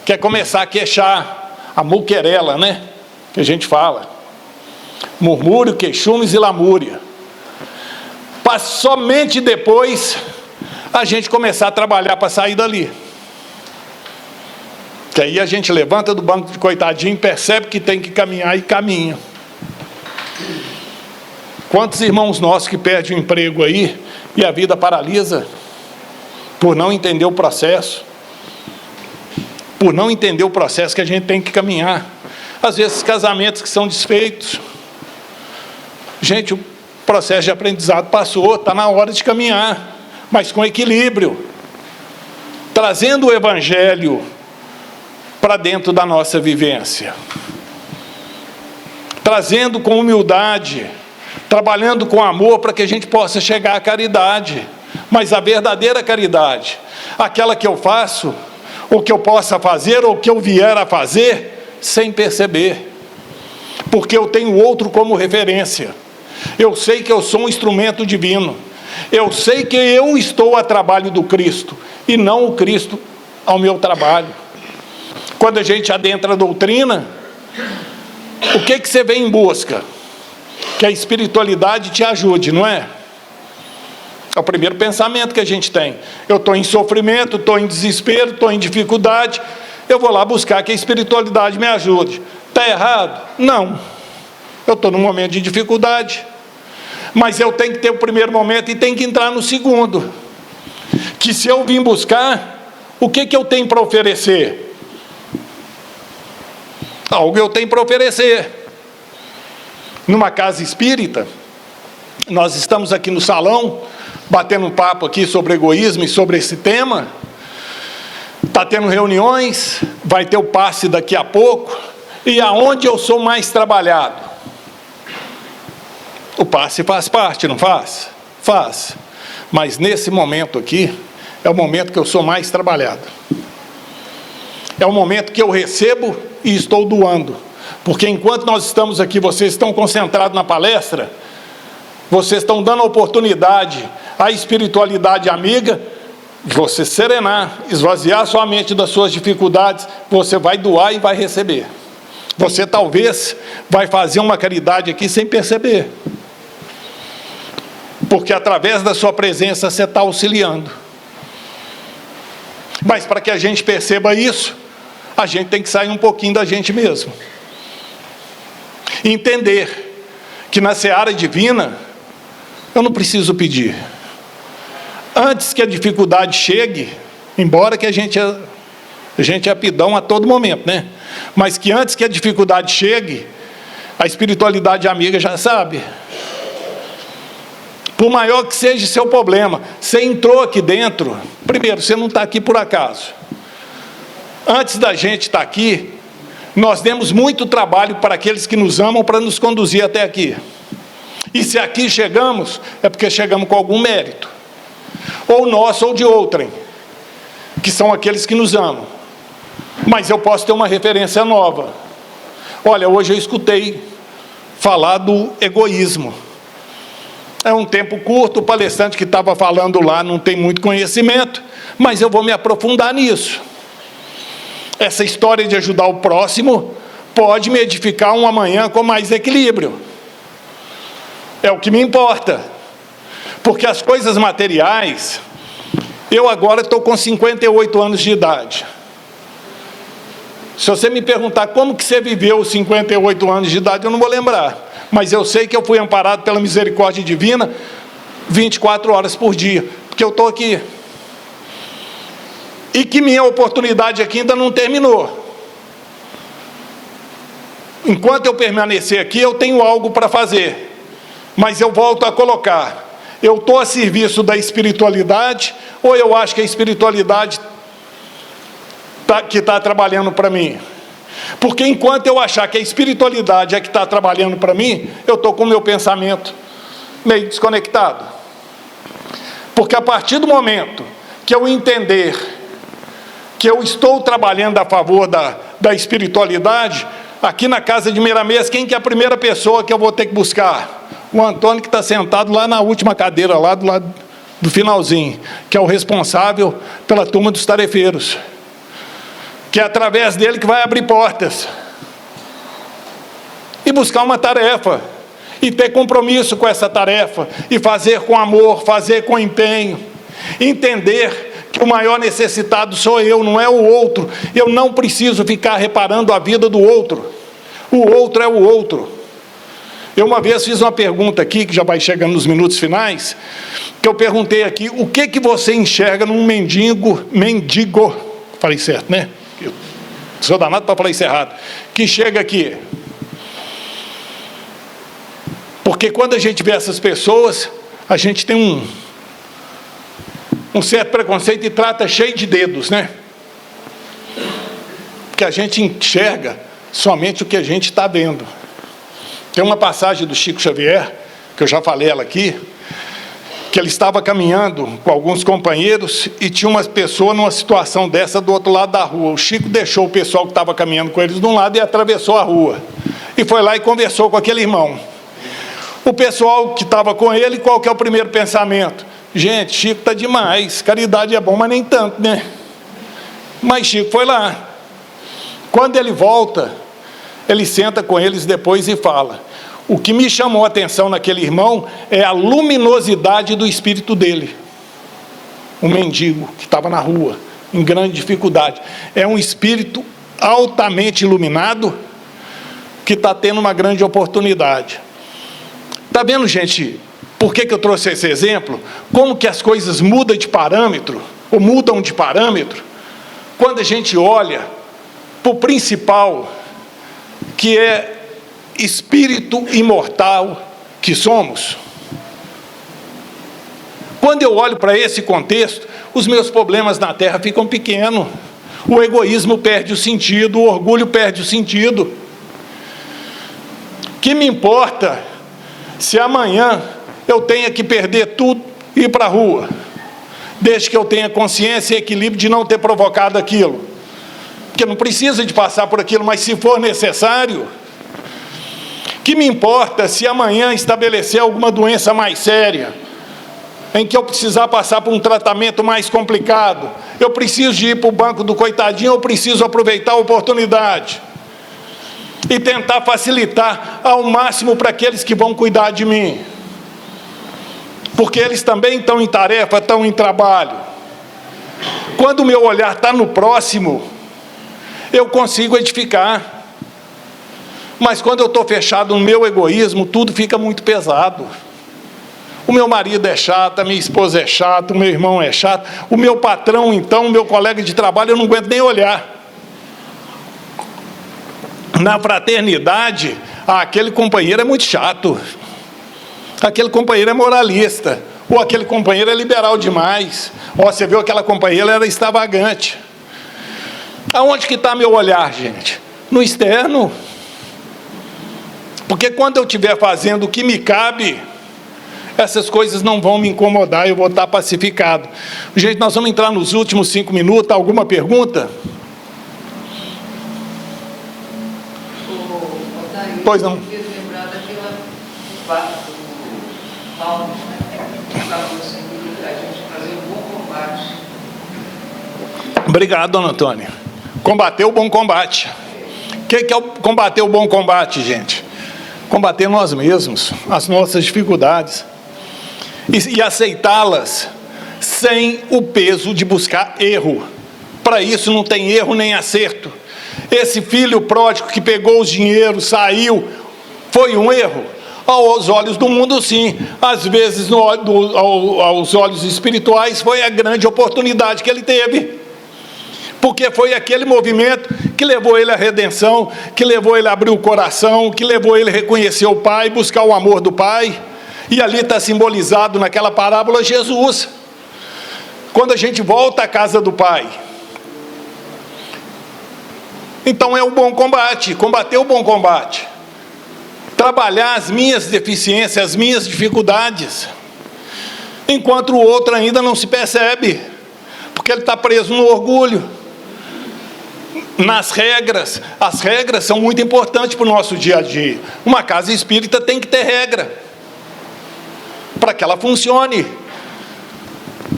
Speaker 3: que é começar a queixar, a muquerela, né? Que a gente fala. Murmúrio, queixumes e lamúria. Somente depois a gente começar a trabalhar para sair dali. Que aí a gente levanta do banco de coitadinho, percebe que tem que caminhar e caminha. Quantos irmãos nossos que perdem o emprego aí e a vida paralisa por não entender o processo, por não entender o processo que a gente tem que caminhar. Às vezes casamentos que são desfeitos. Gente, o processo de aprendizado passou, está na hora de caminhar, mas com equilíbrio, trazendo o Evangelho para dentro da nossa vivência, trazendo com humildade, trabalhando com amor para que a gente possa chegar à caridade, mas a verdadeira caridade, aquela que eu faço, ou que eu possa fazer, ou que eu vier a fazer, sem perceber, porque eu tenho outro como referência. Eu sei que eu sou um instrumento divino, eu sei que eu estou a trabalho do Cristo, e não o Cristo ao meu trabalho. Quando a gente adentra a doutrina, o que você vem em busca? Que a espiritualidade te ajude, não é? É o primeiro pensamento que a gente tem. Eu estou em sofrimento, estou em desespero, estou em dificuldade, eu vou lá buscar que a espiritualidade me ajude. Está errado? Não. Eu estou num momento de dificuldade, mas eu tenho que ter o primeiro momento e tenho que entrar no segundo. Que se eu vim buscar, o que eu tenho para oferecer? Algo eu tenho para oferecer. Numa casa espírita, nós estamos aqui no salão, batendo um papo aqui sobre egoísmo e sobre esse tema. Está tendo reuniões, vai ter o passe daqui a pouco. E aonde eu sou mais trabalhado? O passe faz parte, não faz? Faz. Mas nesse momento aqui, é o momento que eu sou mais trabalhado. É o momento que eu recebo e estou doando. Porque enquanto nós estamos aqui, vocês estão concentrados na palestra, vocês estão dando a oportunidade à espiritualidade amiga de você serenar, esvaziar sua mente das suas dificuldades, você vai doar e vai receber. Você talvez vai fazer uma caridade aqui sem perceber. Porque através da sua presença você está auxiliando. Mas para que a gente perceba isso, a gente tem que sair um pouquinho da gente mesmo. Entender que na seara divina, eu não preciso pedir. Antes que a dificuldade chegue, embora que a gente é pidão a todo momento, né? Mas que antes que a dificuldade chegue, a espiritualidade amiga já sabe. Por maior que seja seu problema, você entrou aqui dentro, primeiro, você não está aqui por acaso. Antes da gente estar aqui, nós demos muito trabalho para aqueles que nos amam para nos conduzir até aqui. E se aqui chegamos, é porque chegamos com algum mérito. ou nosso ou de outrem, que são aqueles que nos amam. Mas eu posso ter uma referência nova. Olha, hoje eu escutei falar do egoísmo. É um tempo curto, o palestrante que estava falando lá não tem muito conhecimento, mas eu vou me aprofundar nisso. Essa história de ajudar o próximo pode me edificar um amanhã com mais equilíbrio. É o que me importa. Porque as coisas materiais, eu agora estou com 58 anos de idade. Se você me perguntar como que você viveu os 58 anos de idade, eu não vou lembrar. Mas eu sei que eu fui amparado pela misericórdia divina 24 horas por dia, porque eu estou aqui. E que minha oportunidade aqui ainda não terminou. Enquanto eu permanecer aqui, eu tenho algo para fazer. Mas eu volto a colocar. Eu estou a serviço da espiritualidade, ou eu acho que a espiritualidade que está trabalhando para mim? Porque enquanto eu achar que a espiritualidade é que está trabalhando para mim, eu estou com o meu pensamento meio desconectado. Porque a partir do momento que eu entender que eu estou trabalhando a favor da espiritualidade, aqui na casa de Miramês, quem que é a primeira pessoa que eu vou ter que buscar? O Antônio, que está sentado lá na última cadeira, lá do lado do finalzinho, que é o responsável pela turma dos tarefeiros. Que é através dele que vai abrir portas. E buscar uma tarefa. E ter compromisso com essa tarefa. E fazer com amor, fazer com empenho. Entender que o maior necessitado sou eu, não é o outro. Eu não preciso ficar reparando a vida do outro. O outro é o outro. Eu uma vez fiz uma pergunta aqui, que já vai chegando nos minutos finais, que eu perguntei aqui, o que você enxerga num mendigo, falei certo, né? Eu sou danado para falar isso errado, que chega aqui. Porque quando a gente vê essas pessoas, a gente tem um certo preconceito e trata cheio de dedos, né? Porque a gente enxerga somente o que a gente está vendo. Tem uma passagem do Chico Xavier, que eu já falei ela aqui, que ele estava caminhando com alguns companheiros e tinha uma pessoa numa situação dessa do outro lado da rua. O Chico deixou o pessoal que estava caminhando com eles de um lado e atravessou a rua. E foi lá e conversou com aquele irmão. O pessoal que estava com ele, qual que é o primeiro pensamento? Gente, Chico está demais, caridade é bom, mas nem tanto, né? Mas Chico foi lá. Quando ele volta, ele senta com eles depois e fala: o que me chamou a atenção naquele irmão é a luminosidade do espírito dele. Um mendigo que estava na rua, em grande dificuldade. É um espírito altamente iluminado que está tendo uma grande oportunidade. Está vendo, gente, por que eu trouxe esse exemplo? Como que as coisas mudam de parâmetro, ou mudam de parâmetro, quando a gente olha para o principal, que é espírito imortal que somos. Quando eu olho para esse contexto, os meus problemas na Terra ficam pequenos. O egoísmo perde o sentido, o orgulho perde o sentido. Que me importa se amanhã eu tenha que perder tudo e ir para a rua, desde que eu tenha consciência e equilíbrio de não ter provocado aquilo. Porque não precisa de passar por aquilo, mas se for necessário. Que me importa se amanhã estabelecer alguma doença mais séria, em que eu precisar passar por um tratamento mais complicado, eu preciso de ir para o banco do coitadinho, eu preciso aproveitar a oportunidade e tentar facilitar ao máximo para aqueles que vão cuidar de mim, porque eles também estão em tarefa, estão em trabalho. Quando o meu olhar está no próximo, eu consigo edificar. Mas quando eu estou fechado no meu egoísmo, tudo fica muito pesado. O meu marido é chato, a minha esposa é chata, o meu irmão é chato, o meu patrão, então, o meu colega de trabalho, eu não aguento nem olhar. Na fraternidade, aquele companheiro é muito chato, aquele companheiro é moralista, ou aquele companheiro é liberal demais, ou você viu aquela companheira, ela é extravagante. Aonde que está meu olhar, gente? No externo. Porque quando eu estiver fazendo o que me cabe, essas coisas não vão me incomodar, eu vou estar pacificado. Gente, nós vamos entrar nos últimos 5 minutos. Alguma pergunta? Pois não.
Speaker 4: Eu queria lembrar daquela parte do Paulo, que estava no sentido da gente fazer um bom combate.
Speaker 3: Obrigado, dona Antônia. Combater o bom combate. O que é combater o bom combate, gente? Combater nós mesmos, as nossas dificuldades. E aceitá-las sem o peso de buscar erro. Para isso não tem erro nem acerto. Esse filho pródigo que pegou os dinheiros, saiu, foi um erro? Aos olhos do mundo, sim. Às vezes, aos olhos espirituais, foi a grande oportunidade que ele teve. Porque foi aquele movimento que levou ele à redenção, que levou ele a abrir o coração, que levou ele a reconhecer o Pai, buscar o amor do Pai. E ali está simbolizado naquela parábola Jesus. Quando a gente volta à casa do Pai. Então é o bom combate, combater o bom combate. Trabalhar as minhas deficiências, as minhas dificuldades. Enquanto o outro ainda não se percebe. Porque ele está preso no orgulho. Nas regras. As regras são muito importantes para o nosso dia a dia. Uma casa espírita tem que ter regra. Para que ela funcione.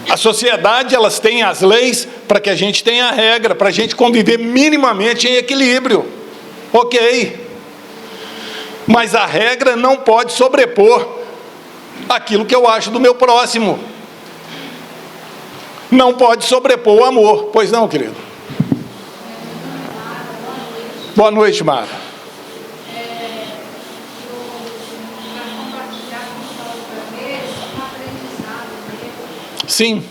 Speaker 3: A sociedade, elas têm as leis para que a gente tenha a regra, para a gente conviver minimamente em equilíbrio. Ok. Mas a regra não pode sobrepor aquilo que eu acho do meu próximo. Não pode sobrepor o amor. Pois não, querido? Boa noite, Mara. Sim.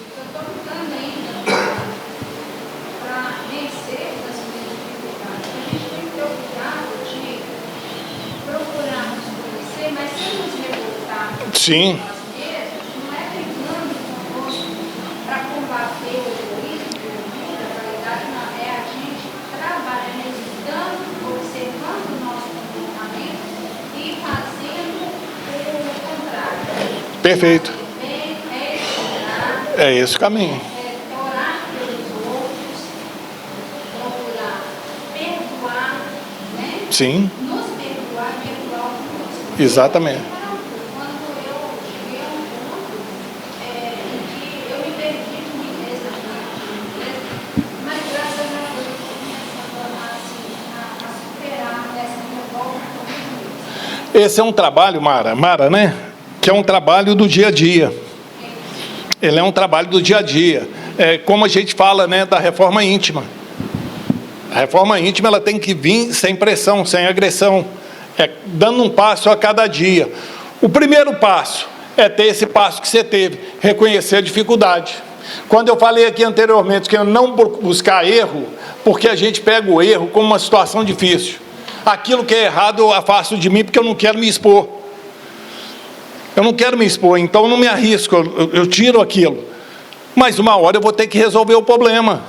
Speaker 3: Sim.
Speaker 5: Não é brigando conosco para combater o egoísmo, a qualidade, não. É a gente trabalhando, estudando, observando o nosso comportamento e fazendo o contrário.
Speaker 3: Perfeito.
Speaker 5: É
Speaker 3: esse o caminho.
Speaker 5: É orar pelos outros, procurar perdoar, né?
Speaker 3: Sim.
Speaker 5: Nos perdoar, perdoar o próximo.
Speaker 3: Exatamente. Esse é um trabalho, Mara, né? Que é um trabalho do dia a dia. Ele é um trabalho do dia a dia. É como a gente fala, né, da reforma íntima. A reforma íntima, ela tem que vir sem pressão, sem agressão. Dando um passo a cada dia. O primeiro passo é ter esse passo que você teve, reconhecer a dificuldade. Quando eu falei aqui anteriormente que eu não buscar erro, porque a gente pega o erro como uma situação difícil. Aquilo que é errado eu afasto de mim porque eu não quero me expor. Eu não quero me expor, então eu não me arrisco, eu tiro aquilo. Mas uma hora eu vou ter que resolver o problema.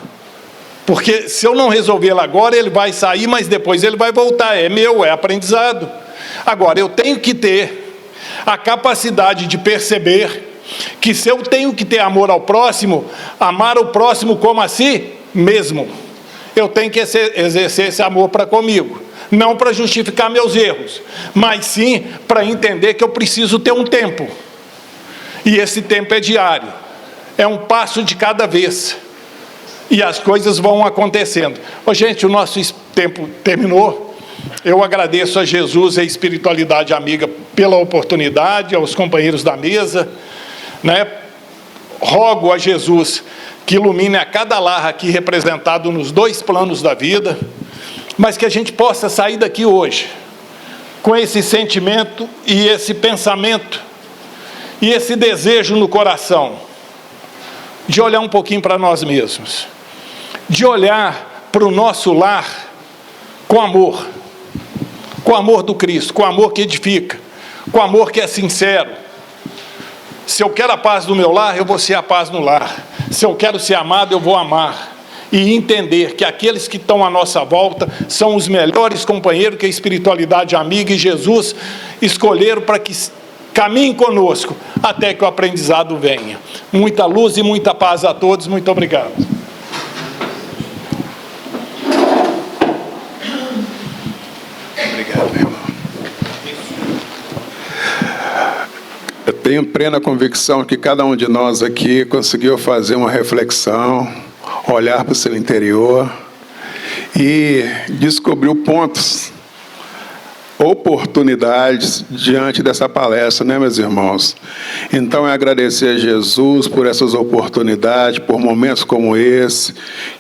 Speaker 3: Porque se eu não resolvê-lo agora, ele vai sair, mas depois ele vai voltar. É meu, é aprendizado. Agora, eu tenho que ter a capacidade de perceber que se eu tenho que ter amor ao próximo, amar o próximo como a si mesmo, eu tenho que exercer esse amor para comigo. Não para justificar meus erros, mas sim para entender que eu preciso ter um tempo. E esse tempo é diário. É um passo de cada vez. E as coisas vão acontecendo. Gente, o nosso tempo terminou. Eu agradeço a Jesus e a espiritualidade amiga pela oportunidade, aos companheiros da mesa, né? Rogo a Jesus que ilumine a cada lar aqui representado nos 2 planos da vida, mas que a gente possa sair daqui hoje com esse sentimento e esse pensamento e esse desejo no coração de olhar um pouquinho para nós mesmos, de olhar para o nosso lar com amor do Cristo, com amor que edifica, com amor que é sincero. Se eu quero a paz do meu lar, eu vou ser a paz no lar. Se eu quero ser amado, eu vou amar. E entender que aqueles que estão à nossa volta são os melhores companheiros que a espiritualidade amiga e Jesus escolheram para que Caminhe conosco até que o aprendizado venha. Muita luz e muita paz a todos. Muito obrigado.
Speaker 6: Obrigado, meu irmão. Eu tenho plena convicção que cada um de nós aqui conseguiu fazer uma reflexão, olhar para o seu interior e descobriu pontos, oportunidades diante dessa palestra, né, meus irmãos? Então, é agradecer a Jesus por essas oportunidades, por momentos como esse,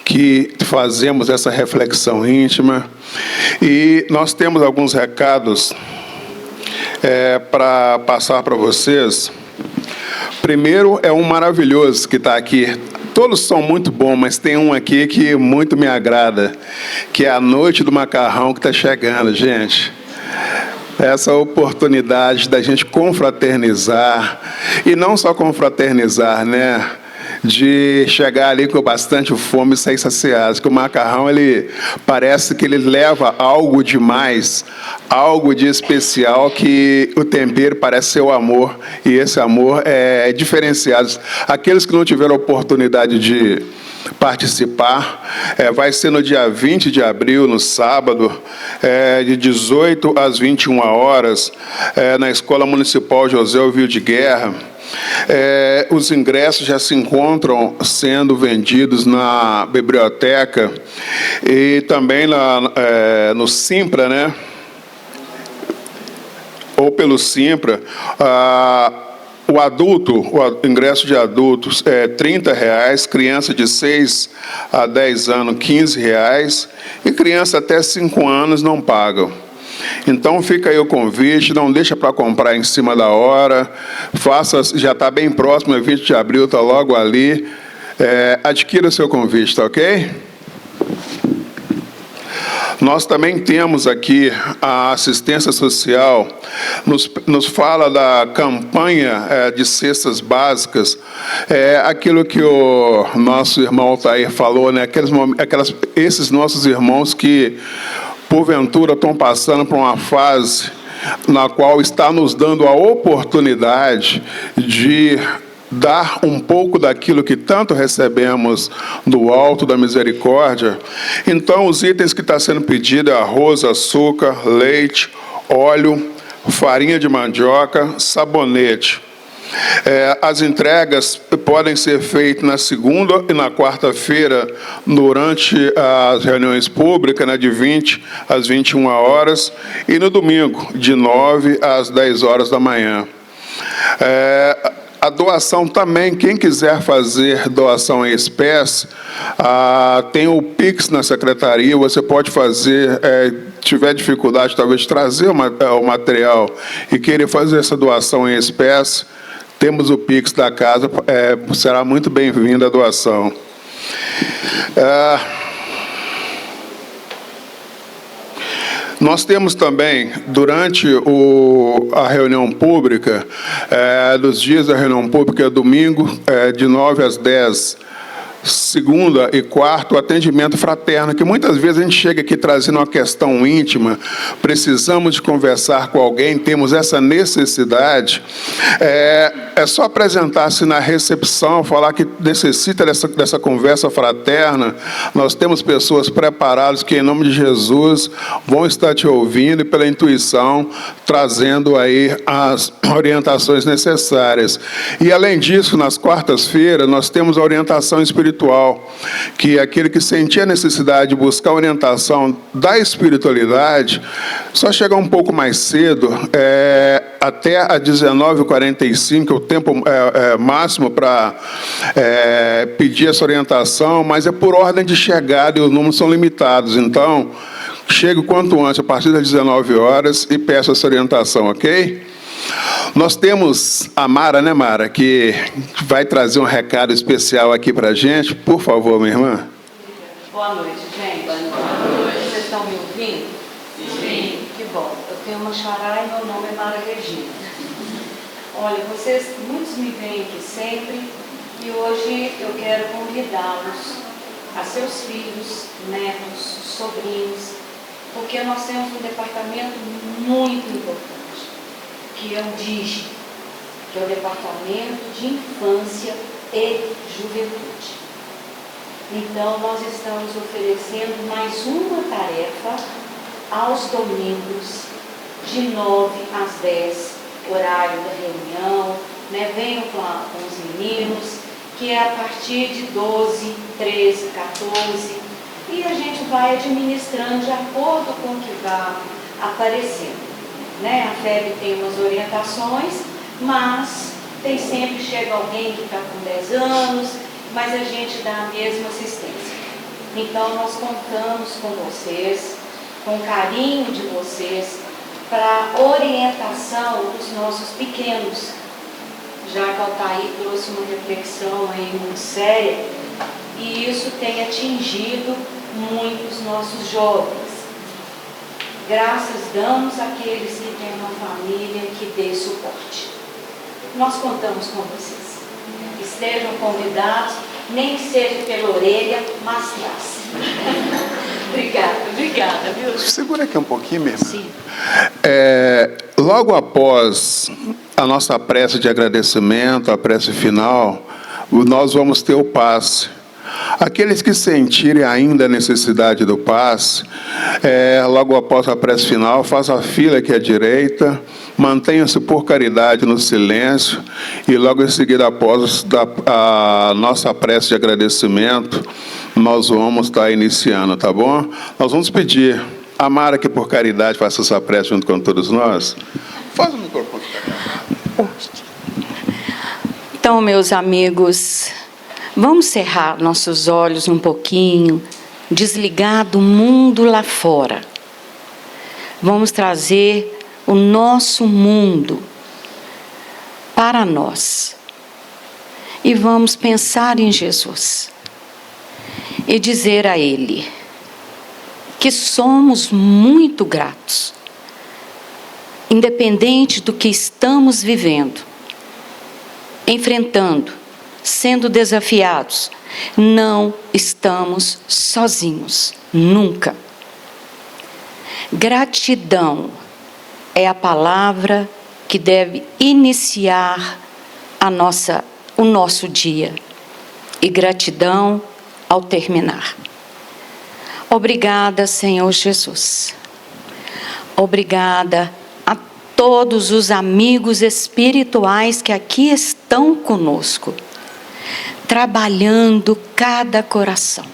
Speaker 6: que fazemos essa reflexão íntima. E nós temos alguns recados para passar para vocês. Primeiro, é um maravilhoso que está aqui. Todos são muito bons, mas tem um aqui que muito me agrada, que é a Noite do Macarrão que está chegando, gente. Essa oportunidade da gente confraternizar, e não só confraternizar, né? De chegar ali com bastante fome e sair saciado. Porque o macarrão, ele parece que ele leva algo demais, algo de especial, que o tempero parece ser o amor, e esse amor é diferenciado. Aqueles que não tiveram oportunidade de participar, vai ser no dia 20 de abril, no sábado, de 18 às 21 horas, na Escola Municipal José Ovídio de Guerra. Os ingressos já se encontram sendo vendidos na biblioteca e também no Simpra, né? Ou pelo Simpra. O ingresso de adultos é R$30, criança de 6 a 10 anos, R$15, e criança até 5 anos não pagam. Então fica aí o convite, não deixa para comprar em cima da hora, já está bem próximo, é 20 de abril, está logo ali, adquira o seu convite, tá ok? Nós também temos aqui a assistência social, nos fala da campanha de cestas básicas, aquilo que o nosso irmão Altair falou, né? Esses nossos irmãos que, porventura, estão passando por uma fase na qual está nos dando a oportunidade de dar um pouco daquilo que tanto recebemos do alto da misericórdia. Então, os itens que estão sendo pedidos é arroz, açúcar, leite, óleo, farinha de mandioca, sabonete. As entregas podem ser feitas na segunda e na quarta-feira, durante as reuniões públicas, né, de 20 às 21 horas, e no domingo, de 9 às 10 horas da manhã. A doação também, quem quiser fazer doação em espécie, tem o Pix na secretaria, você pode fazer, tiver dificuldade talvez de trazer o material e querer fazer essa doação em espécie, temos o Pix da casa, será muito bem-vinda a doação. Nós temos também, durante a reunião pública, dos dias da reunião pública, domingo, de 9 às 10, segunda e quarta, o atendimento fraterno, que muitas vezes a gente chega aqui trazendo uma questão íntima, precisamos de conversar com alguém, temos essa necessidade, é só apresentar-se na recepção, falar que necessita dessa conversa fraterna. Nós temos pessoas preparadas que, em nome de Jesus, vão estar te ouvindo e, pela intuição, trazendo aí as orientações necessárias. E, além disso, nas quartas-feiras, nós temos a orientação espiritual, que é aquele que sentia a necessidade de buscar orientação da espiritualidade, só chegar um pouco mais cedo, até às 19h45, o tempo máximo para pedir essa orientação, mas é por ordem de chegada e os números são limitados. Então, chegue o quanto antes, a partir das 19 horas, e peça essa orientação, ok? Nós temos a Mara, né, Mara, que vai trazer um recado especial aqui para a gente. Por favor, minha irmã.
Speaker 7: Boa noite, gente. Boa noite. Vocês estão me ouvindo? Sim. Que bom. Eu tenho uma xará e meu nome é Mara Regina. Olha, muitos me veem aqui sempre, e hoje eu quero convidá-los a seus filhos, netos, sobrinhos, porque nós temos um departamento muito importante, que é o DIGE, que é o Departamento de Infância e Juventude. Então, nós estamos oferecendo mais uma tarefa aos domingos, de 9 às 10, horário da reunião, né? Venham com os meninos, que é a partir de 12, 13, 14, e a gente vai administrando de acordo com o que vai aparecendo, né? A FEB tem umas orientações, mas sempre chega alguém que está com 10 anos, mas a gente dá a mesma assistência. Então, nós contamos com vocês, com o carinho de vocês, para orientação dos nossos pequenos. Já que a Altair trouxe uma reflexão aí muito séria, e isso tem atingido muitos nossos jovens. Graças damos àqueles que têm uma família que dê suporte. Nós contamos com vocês. Estejam convidados, nem que seja pela orelha, mas traz. Obrigada, viu?
Speaker 6: Segura aqui um pouquinho, minha irmã.
Speaker 7: Sim.
Speaker 6: Logo após a nossa prece de agradecimento, a prece final, nós vamos ter o passe. Aqueles que sentirem ainda a necessidade do passe, logo após a prece final, faça a fila aqui à direita, mantenha-se por caridade no silêncio, e logo em seguida, após a nossa prece de agradecimento, nós vamos estar iniciando, tá bom? Nós vamos pedir a Mara que por caridade faça essa prece junto com todos nós. Faz o microfone.
Speaker 7: Então, meus amigos, vamos cerrar nossos olhos um pouquinho, desligar do mundo lá fora. Vamos trazer o nosso mundo para nós. E vamos pensar em Jesus. E dizer a Ele que somos muito gratos, independente do que estamos vivendo, enfrentando, sendo desafiados, não estamos sozinhos, nunca. Gratidão é a palavra que deve iniciar o nosso dia, e gratidão ao terminar. Obrigada, Senhor Jesus. Obrigada a todos os amigos espirituais que aqui estão conosco, trabalhando cada coração.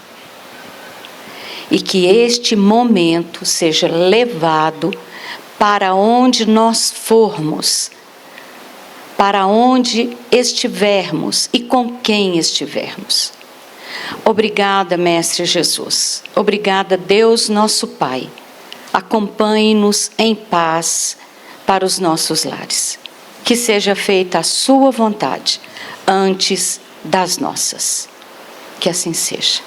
Speaker 7: E que este momento seja levado para onde nós formos, para onde estivermos e com quem estivermos. Obrigada, Mestre Jesus. Obrigada, Deus nosso Pai. Acompanhe-nos em paz para os nossos lares. Que seja feita a sua vontade antes das nossas. Que assim seja.